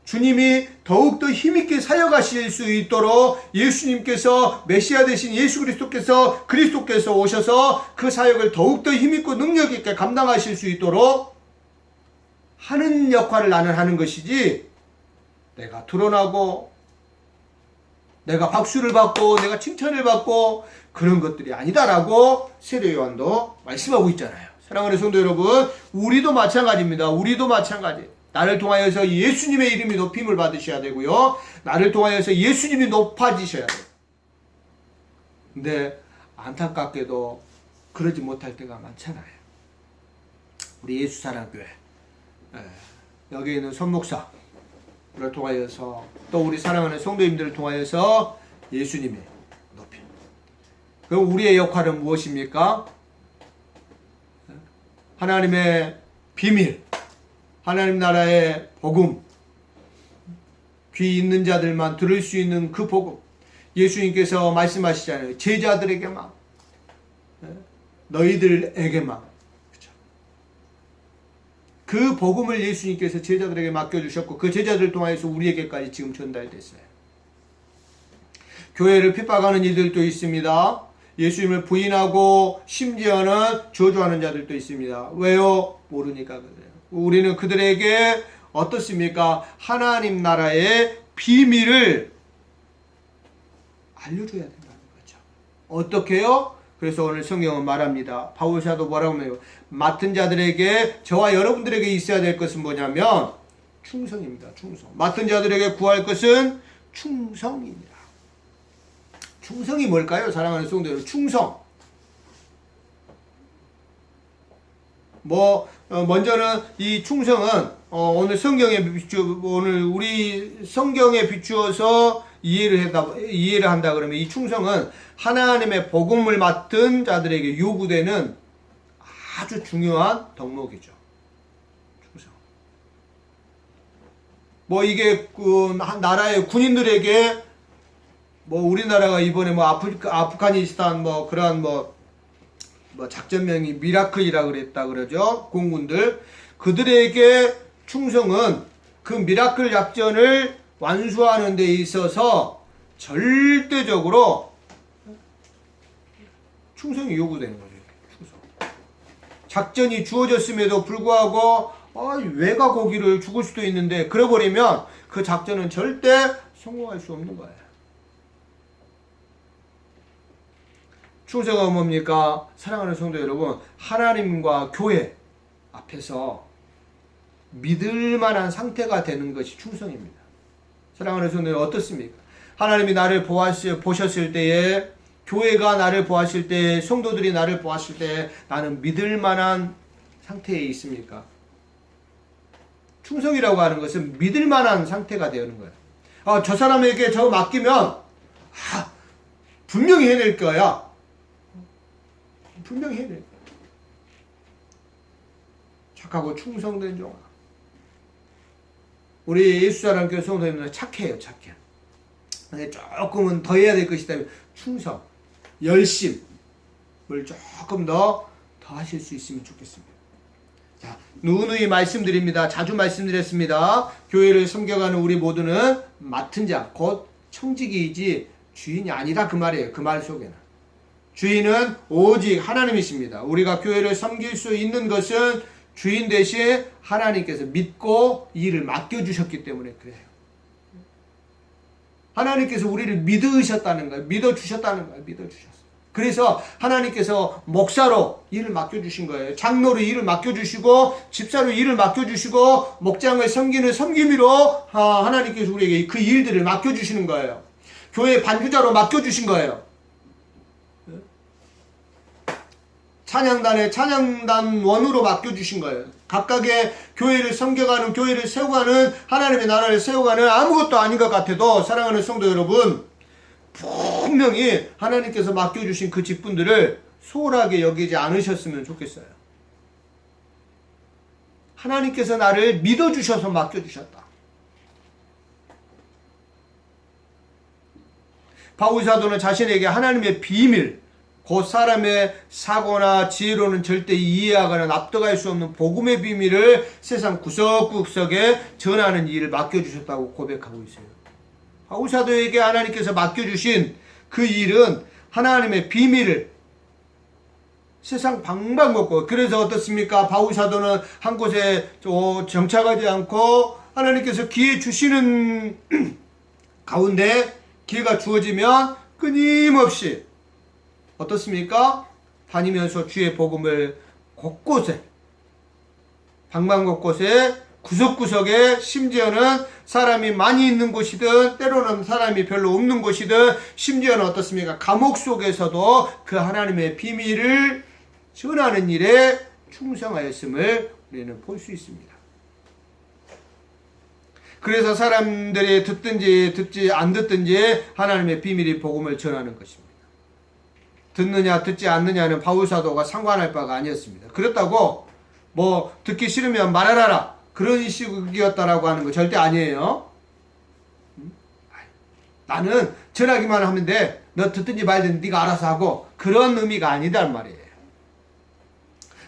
주님이 더욱더 힘있게 사역하실 수 있도록 예수님께서 메시아 되신 예수 그리스도께서 오셔서 그 사역을 더욱더 힘있고 능력있게 감당하실 수 있도록 하는 역할을 나는 하는 것이지, 내가 드러나고 내가 박수를 받고 내가 칭찬을 받고 그런 것들이 아니다라고 세례 요한도 말씀하고 있잖아요. 사랑하는 성도 여러분, 우리도 마찬가지입니다. 우리도 마찬가지. 나를 통하여서 예수님의 이름이 높임을 받으셔야 되고요, 나를 통하여서 예수님이 높아지셔야 돼요. 근데 안타깝게도 그러지 못할 때가 많잖아요. 우리 예수사랑교회 여기 있는 손목사를 통하여서 또 우리 사랑하는 성도님들을 통하여서 예수님의 높임. 그럼 우리의 역할은 무엇입니까? 하나님의 비밀, 하나님 나라의 복음, 귀 있는 자들만 들을 수 있는 그 복음, 예수님께서 말씀하시잖아요. 제자들에게만, 너희들에게만. 그 복음을 예수님께서 제자들에게 맡겨주셨고 그 제자들을 통해서 우리에게까지 지금 전달됐어요. 교회를 핍박하는 이들도 있습니다. 예수님을 부인하고 심지어는 저주하는 자들도 있습니다. 왜요? 모르니까 그래요. 우리는 그들에게 어떻습니까? 하나님 나라의 비밀을 알려줘야 된다는 거죠. 어떻게요? 그래서 오늘 성경은 말합니다. 바울 사도 뭐라고 해요? 맡은 자들에게, 저와 여러분들에게 있어야 될 것은 뭐냐면 충성입니다. 충성. 맡은 자들에게 구할 것은 충성입니다. 충성이 뭘까요? 사랑하는 성도 여러분, 충성. 먼저는 이 충성은 오늘 우리 성경에 비추어서 이해를 한다 그러면 이 충성은 하나님의 복음을 맡은 자들에게 요구되는 아주 중요한 덕목이죠. 충성. 이게 나라의 군인들에게 우리나라가 이번에 아프가니스탄 그러한 작전명이 미라클이라 그랬다 그러죠. 공군들. 그들에게 충성은 그 미라클 작전을 완수하는 데 있어서 절대적으로 충성이 요구되는 거죠. 충성. 작전이 주어졌음에도 불구하고 왜가 거기를 죽을 수도 있는데 그래버리면 그 작전은 절대 성공할 수 없는 거예요. 충성은 뭡니까? 사랑하는 성도 여러분, 하나님과 교회 앞에서 믿을 만한 상태가 되는 것이 충성입니다. 사랑하는 성도 여러분, 어떻습니까? 하나님이 나를 보셨을 때에, 교회가 나를 보았을 때, 성도들이 나를 보았을 때 나는 믿을 만한 상태에 있습니까? 충성이라고 하는 것은 믿을 만한 상태가 되는 거예요. 저 사람에게 저거 맡기면 분명히 해낼 거야. 분명히 해낼 거야. 착하고 충성된 종아. 우리 예수사랑교회 성도님들은 착해요. 착해. 근데 조금은 더 해야 될 것이 있다면 충성, 열심을 조금 더 하실 수 있으면 좋겠습니다. 자, 누누이 말씀드립니다. 자주 말씀드렸습니다. 교회를 섬겨가는 우리 모두는 맡은 자, 곧 청지기이지 주인이 아니다 그 말이에요. 그 말 속에는. 주인은 오직 하나님이십니다. 우리가 교회를 섬길 수 있는 것은 주인 대신 하나님께서 믿고 이 일을 맡겨주셨기 때문에 그래요. 하나님께서 우리를 믿으셨다는 거예요. 믿어주셨다는 거예요. 믿어주셨어요. 그래서 하나님께서 목사로 일을 맡겨주신 거예요. 장로로 일을 맡겨주시고 집사로 일을 맡겨주시고 목장을 섬기는 섬김이로 하나님께서 우리에게 그 일들을 맡겨주시는 거예요. 교회 반주자로 맡겨주신 거예요. 찬양단의 찬양단원으로 맡겨주신 거예요. 각각의 교회를 섬겨가는, 교회를 세워가는, 하나님의 나라를 세워가는 아무것도 아닌 것 같아도 사랑하는 성도 여러분, 분명히 하나님께서 맡겨주신 그 직분들을 소홀하게 여기지 않으셨으면 좋겠어요. 하나님께서 나를 믿어주셔서 맡겨주셨다. 바울 사도는 자신에게 하나님의 비밀, 곧 사람의 사고나 지혜로는 절대 이해하거나 납득할 수 없는 복음의 비밀을 세상 구석구석에 전하는 일을 맡겨주셨다고 고백하고 있어요. 바울 사도에게 하나님께서 맡겨주신 그 일은 하나님의 비밀을 세상 방방곡곡, 그래서 어떻습니까? 바울 사도는 한 곳에 정착하지 않고 하나님께서 기회 주시는 가운데 기회가 주어지면 끊임없이 어떻습니까? 다니면서 주의 복음을 곳곳에, 방방곳곳에, 구석구석에, 심지어는 사람이 많이 있는 곳이든 때로는 사람이 별로 없는 곳이든 심지어는 어떻습니까? 감옥 속에서도 그 하나님의 비밀을 전하는 일에 충성하였음을 우리는 볼 수 있습니다. 그래서 사람들이 듣든지 듣지 안 듣든지 하나님의 비밀이 복음을 전하는 것입니다. 듣느냐 듣지 않느냐는 바울 사도가 상관할 바가 아니었습니다. 그렇다고 뭐 듣기 싫으면 말하라 그런 식이었다라고 하는 거 절대 아니에요. 나는 전하기만 하면 돼. 너 듣든지 말든지 네가 알아서 하고, 그런 의미가 아니단 말이에요.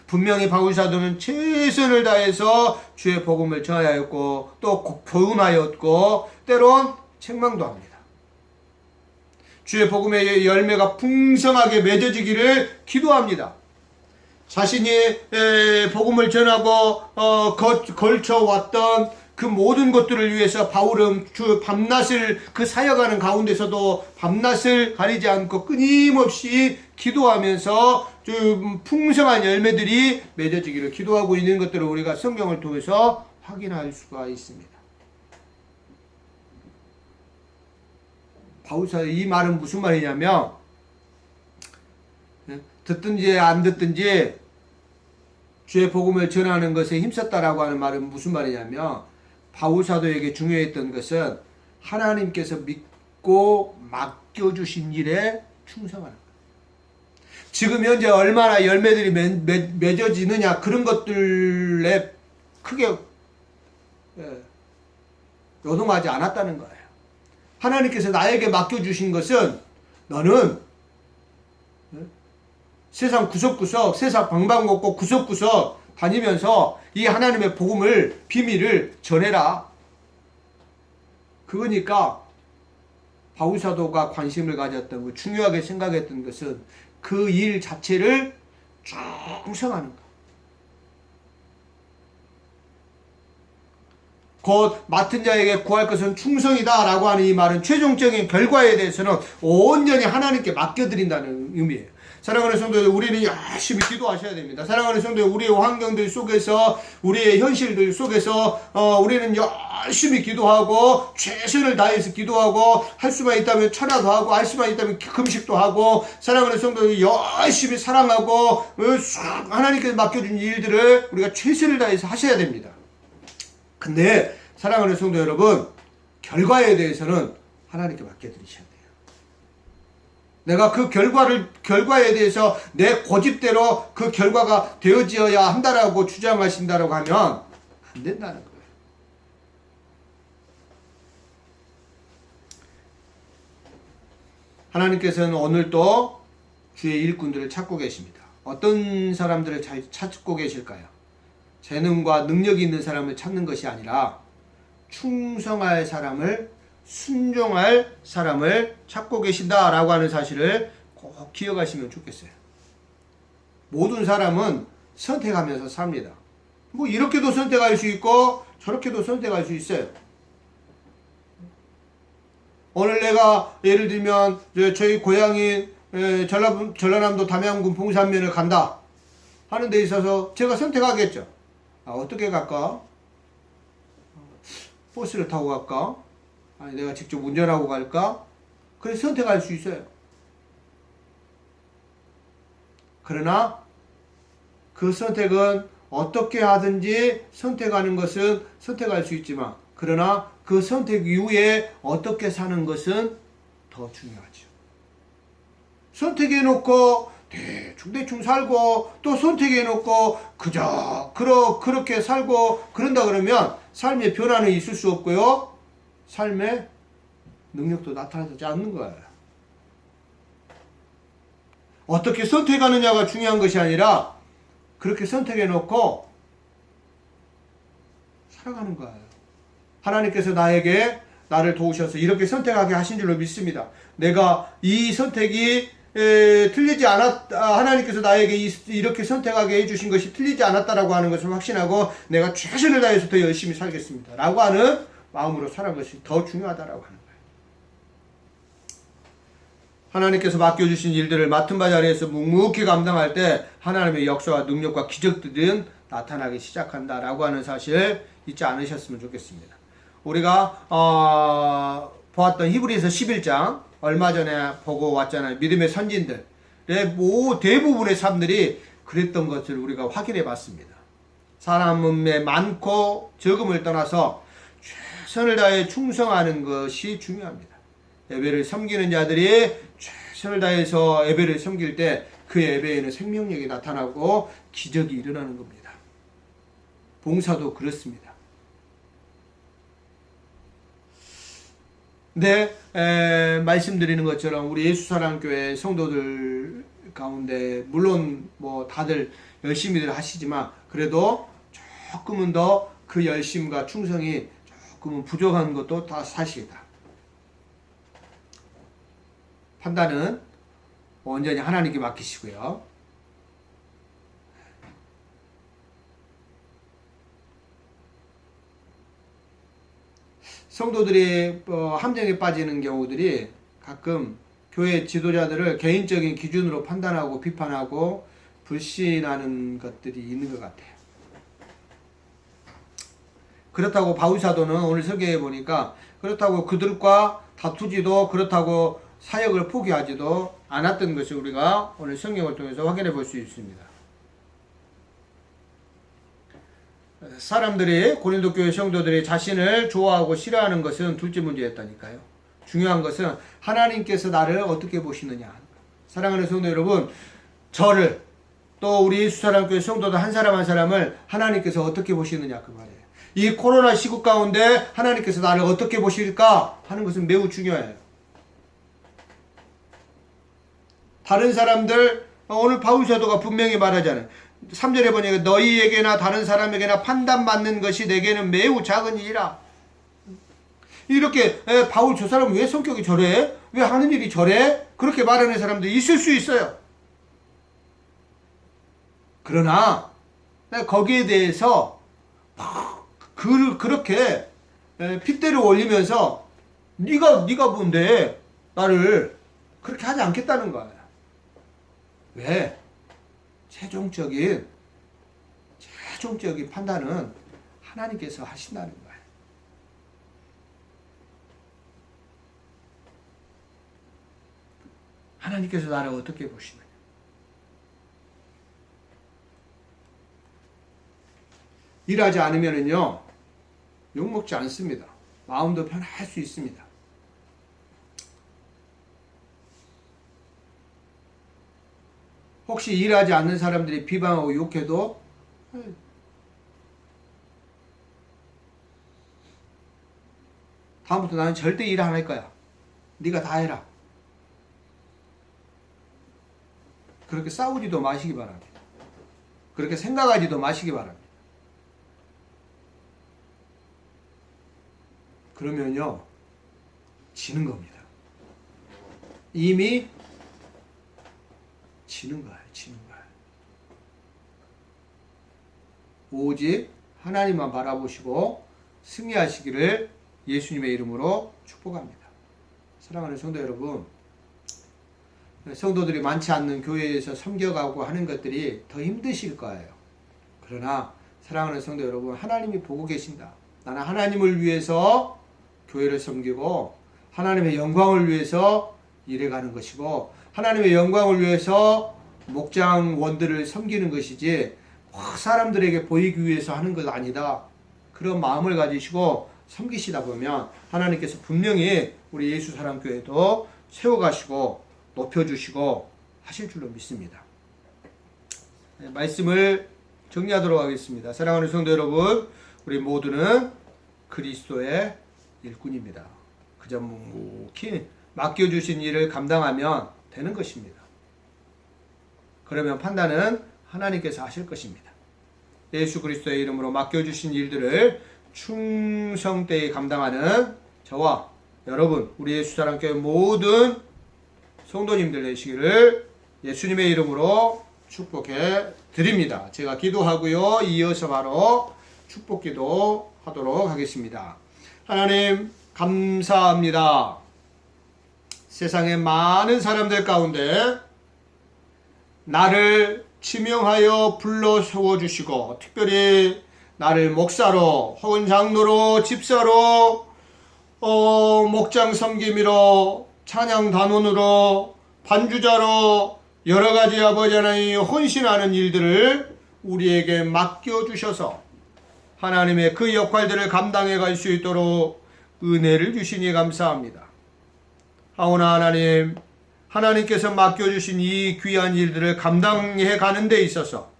분명히 바울 사도는 최선을 다해서 주의 복음을 전하였고 또 교훈하였고 때론 책망도 합니다. 주의 복음의 열매가 풍성하게 맺어지기를 기도합니다. 자신이 복음을 전하고 걸쳐왔던 그 모든 것들을 위해서 바울은 주 밤낮을 그 사역하는 가운데서도 밤낮을 가리지 않고 끊임없이 기도하면서 좀 풍성한 열매들이 맺어지기를 기도하고 있는 것들을 우리가 성경을 통해서 확인할 수가 있습니다. 바울사도 이 말은 무슨 말이냐면, 듣든지 안 듣든지 주의 복음을 전하는 것에 힘썼다라고 하는 말은 무슨 말이냐면, 바울사도에게 중요했던 것은 하나님께서 믿고 맡겨주신 일에 충성하는 거예요. 지금 현재 얼마나 열매들이 맺어지느냐 그런 것들에 크게 요동하지 않았다는 거예요. 하나님께서 나에게 맡겨주신 것은 너는 세상 구석구석, 세상 방방곡곡 구석구석 다니면서 이 하나님의 복음을, 비밀을 전해라. 그거니까 바울 사도가 관심을 가졌던 거, 중요하게 생각했던 것은 그 일 자체를 충성하는 것. 곧 맡은 자에게 구할 것은 충성이다 라고 하는 이 말은 최종적인 결과에 대해서는 온전히 하나님께 맡겨드린다는 의미예요. 사랑하는 성도들, 우리는 열심히 기도하셔야 됩니다. 사랑하는 성도들, 우리의 환경들 속에서, 우리의 현실들 속에서 우리는 열심히 기도하고 최선을 다해서 기도하고, 할 수만 있다면 천화도 하고, 할 수만 있다면 금식도 하고, 사랑하는 성도들 열심히 사랑하고 하나님께 맡겨준 일들을 우리가 최선을 다해서 하셔야 됩니다. 근데 사랑하는 성도 여러분, 결과에 대해서는 하나님께 맡겨드리셔야 돼요. 내가 그 결과에 대해서 내 고집대로 그 결과가 되어지어야 한다라고 주장하신다라고 하면 안 된다는 거예요. 하나님께서는 오늘도 주의 일꾼들을 찾고 계십니다. 어떤 사람들을 잘 찾고 계실까요? 재능과 능력이 있는 사람을 찾는 것이 아니라 충성할 사람을, 순종할 사람을 찾고 계신다라고 하는 사실을 꼭 기억하시면 좋겠어요. 모든 사람은 선택하면서 삽니다. 뭐 이렇게도 선택할 수 있고 저렇게도 선택할 수 있어요. 오늘 내가 예를 들면 저희 고향인 전라남도 담양군 봉산면을 간다 하는 데 있어서 제가 선택하겠죠. 어떻게 갈까? 버스를 타고 갈까? 아니 내가 직접 운전하고 갈까? 그래서 선택할 수 있어요. 그러나 그 선택은 어떻게 하든지 선택하는 것은 선택할 수 있지만, 그러나 그 선택 이후에 어떻게 사는 것은 더 중요하죠. 선택해놓고 대충 살고 또 선택해놓고 그렇게 살고 그런다 그러면 삶의 변화는 있을 수 없고요, 삶의 능력도 나타나지 않는 거예요. 어떻게 선택하느냐가 중요한 것이 아니라 그렇게 선택해놓고 살아가는 거예요. 하나님께서 나를 도우셔서 이렇게 선택하게 하신 줄로 믿습니다. 내가 이 선택이 틀리지 않았다, 하나님께서 나에게 이렇게 선택하게 해주신 것이 틀리지 않았다라고 하는 것을 확신하고 내가 최선을 다해서 더 열심히 살겠습니다 라고 하는 마음으로 살아가는 것이 더 중요하다라고 하는 거예요. 하나님께서 맡겨주신 일들을 맡은 바 자리에서 묵묵히 감당할 때 하나님의 역사와 능력과 기적들은 나타나기 시작한다라고 하는 사실 잊지 않으셨으면 좋겠습니다. 우리가 보았던 히브리서 11장 얼마 전에 보고 왔잖아요. 믿음의 선진들의 대부분의 삶들이 그랬던 것을 우리가 확인해 봤습니다. 사람의 많고 적음을 떠나서 최선을 다해 충성하는 것이 중요합니다. 예배를 섬기는 자들이 최선을 다해서 예배를 섬길 때 그 예배에는 생명력이 나타나고 기적이 일어나는 겁니다. 봉사도 그렇습니다. 네, 말씀드리는 것처럼 우리 예수사랑교회 성도들 가운데 물론 뭐 다들 열심히들 하시지만 그래도 조금은 더 그 열심과 충성이 조금은 부족한 것도 다 사실이다. 판단은 온전히 하나님께 맡기시고요. 성도들이 함정에 빠지는 경우들이 가끔 교회 지도자들을 개인적인 기준으로 판단하고 비판하고 불신하는 것들이 있는 것 같아요. 그렇다고 바울 사도는 오늘 설교해 보니까 그렇다고 그들과 다투지도, 그렇다고 사역을 포기하지도 않았던 것을 우리가 오늘 성경을 통해서 확인해 볼 수 있습니다. 사람들이, 고린도 교회 성도들이 자신을 좋아하고 싫어하는 것은 둘째 문제였다니까요. 중요한 것은 하나님께서 나를 어떻게 보시느냐. 사랑하는 성도 여러분, 저를 또 우리 예수사랑교회 성도들 한 사람 한 사람을 하나님께서 어떻게 보시느냐 그 말이에요. 이 코로나 시국 가운데 하나님께서 나를 어떻게 보실까 하는 것은 매우 중요해요. 다른 사람들, 오늘 바울 사도가 분명히 말하잖아요. 3절에 보니까 너희에게나 다른 사람에게나 판단받는 것이 내게는 매우 작은 일이라. 이렇게 바울 저 사람 왜 성격이 저래? 왜 하는 일이 저래? 그렇게 말하는 사람들이 있을 수 있어요. 그러나 거기에 대해서 그렇게 핏대를 올리면서 네가 뭔데 나를 그렇게 하지 않겠다는 거야. 왜? 최종적인 판단은 하나님께서 하신다는 거야. 하나님께서 나를 어떻게 보시느냐. 일하지 않으면은요 욕먹지 않습니다. 마음도 편할 수 있습니다. 혹시 일하지 않는 사람들이 비방하고 욕해도 다음부터 나는 절대 일 안 할 거야. 네가 다 해라. 그렇게 싸우지도 마시기 바랍니다. 그렇게 생각하지도 마시기 바랍니다. 그러면요 지는 겁니다. 이미 지는 거예요. 오직 하나님만 바라보시고 승리하시기를 예수님의 이름으로 축복합니다. 사랑하는 성도 여러분, 성도들이 많지 않는 교회에서 섬겨가고 하는 것들이 더 힘드실 거예요. 그러나 사랑하는 성도 여러분, 하나님이 보고 계신다. 나는 하나님을 위해서 교회를 섬기고 하나님의 영광을 위해서 일해가는 것이고 하나님의 영광을 위해서 목장원들을 섬기는 것이지 사람들에게 보이기 위해서 하는 것 아니다. 그런 마음을 가지시고 섬기시다 보면 하나님께서 분명히 우리 예수사랑교회도 세워가시고 높여주시고 하실 줄로 믿습니다. 말씀을 정리하도록 하겠습니다. 사랑하는 성도 여러분, 우리 모두는 그리스도의 일꾼입니다. 그저 묵묵히 맡겨주신 일을 감당하면 되는 것입니다. 그러면 판단은 하나님께서 하실 것입니다. 예수 그리스도의 이름으로 맡겨주신 일들을 충성되이 감당하는 저와 여러분, 우리 예수사랑교회 모든 성도님들 되시기를 예수님의 이름으로 축복해 드립니다. 제가 기도하고요. 이어서 바로 축복기도 하도록 하겠습니다. 하나님 감사합니다. 세상의 많은 사람들 가운데 나를 지명하여 불러 세워주시고 특별히 나를 목사로 혹은 장로로 집사로 목장 섬김이로 찬양 단원으로 반주자로 여러가지 아버지 하나님 헌신하는 일들을 우리에게 맡겨주셔서 하나님의 그 역할들을 감당해 갈 수 있도록 은혜를 주시니 감사합니다. 하오나 하나님, 하나님께서 맡겨주신 이 귀한 일들을 감당해 가는 데 있어서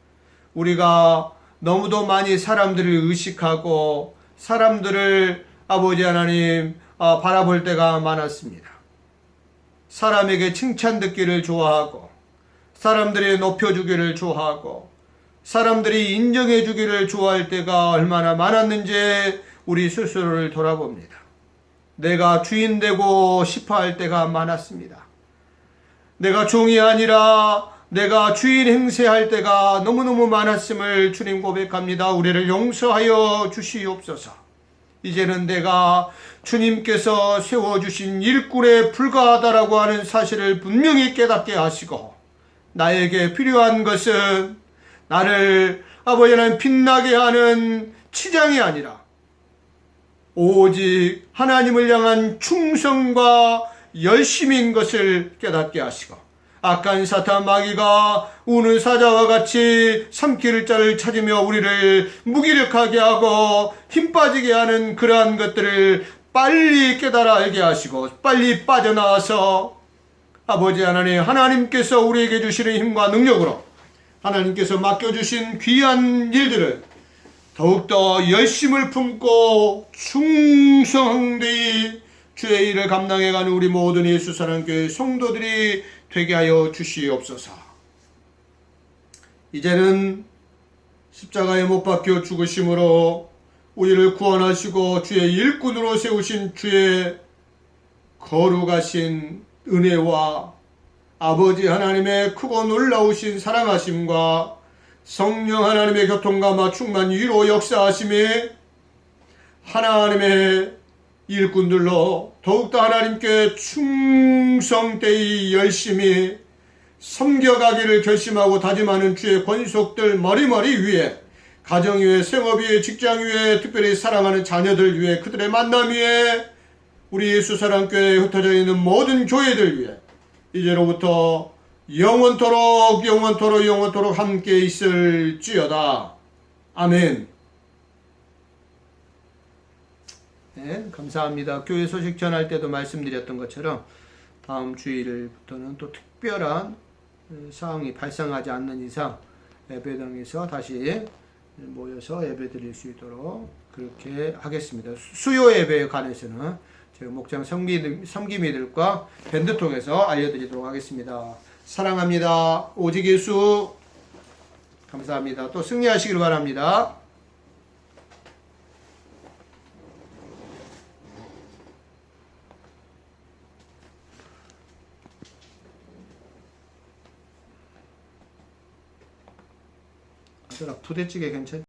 우리가 너무도 많이 사람들을 의식하고 사람들을 아버지 하나님 바라볼 때가 많았습니다. 사람에게 칭찬 듣기를 좋아하고 사람들이 높여주기를 좋아하고 사람들이 인정해주기를 좋아할 때가 얼마나 많았는지 우리 스스로를 돌아봅니다. 내가 주인 되고 싶어 할 때가 많았습니다. 내가 종이 아니라 내가 주인 행세할 때가 너무너무 많았음을 주님 고백합니다. 우리를 용서하여 주시옵소서. 이제는 내가 주님께서 세워주신 일꾼에 불과하다라고 하는 사실을 분명히 깨닫게 하시고 나에게 필요한 것은 나를 아버지 하나님 빛나게 하는 치장이 아니라 오직 하나님을 향한 충성과 열심인 것을 깨닫게 하시고 악한 사탄 마귀가 우는 사자와 같이 삼킬 자를 찾으며 우리를 무기력하게 하고 힘 빠지게 하는 그러한 것들을 빨리 깨달아 알게 하시고 빨리 빠져나와서 아버지 하나님, 하나님께서 우리에게 주시는 힘과 능력으로 하나님께서 맡겨주신 귀한 일들을 더욱더 열심을 품고 충성되이 주의 일을 감당해가는 우리 모든 예수사랑교회 성도들이 되게 하여 주시옵소서. 이제는 십자가에 못 박혀 죽으심으로 우리를 구원하시고 주의 일꾼으로 세우신 주의 거룩하신 은혜와 아버지 하나님의 크고 놀라우신 사랑하심과 성령 하나님의 교통감화 충만 위로 역사하심이 하나님의 일꾼들로 더욱더 하나님께 충성되이 열심히 섬겨가기를 결심하고 다짐하는 주의 권속들 머리머리 위에, 가정 위에, 생업 위에, 직장 위에, 특별히 사랑하는 자녀들 위에, 그들의 만남 위에, 우리 예수사랑교회에 흩어져 있는 모든 교회들 위에 이제로부터 영원토록 영원토록 영원토록 함께 있을지어다. 아멘. 네, 감사합니다. 교회 소식 전할 때도 말씀드렸던 것처럼 다음 주일부터는 또 특별한 사항이 발생하지 않는 이상 예배당에서 다시 모여서 예배 드릴 수 있도록 그렇게 하겠습니다. 수요 예배에 관해서는 제가 목장 섬기미들과 밴드 통해서 알려드리도록 하겠습니다. 사랑합니다. 오직 예수. 감사합니다. 또 승리하시길 바랍니다. 부대찌개 괜찮?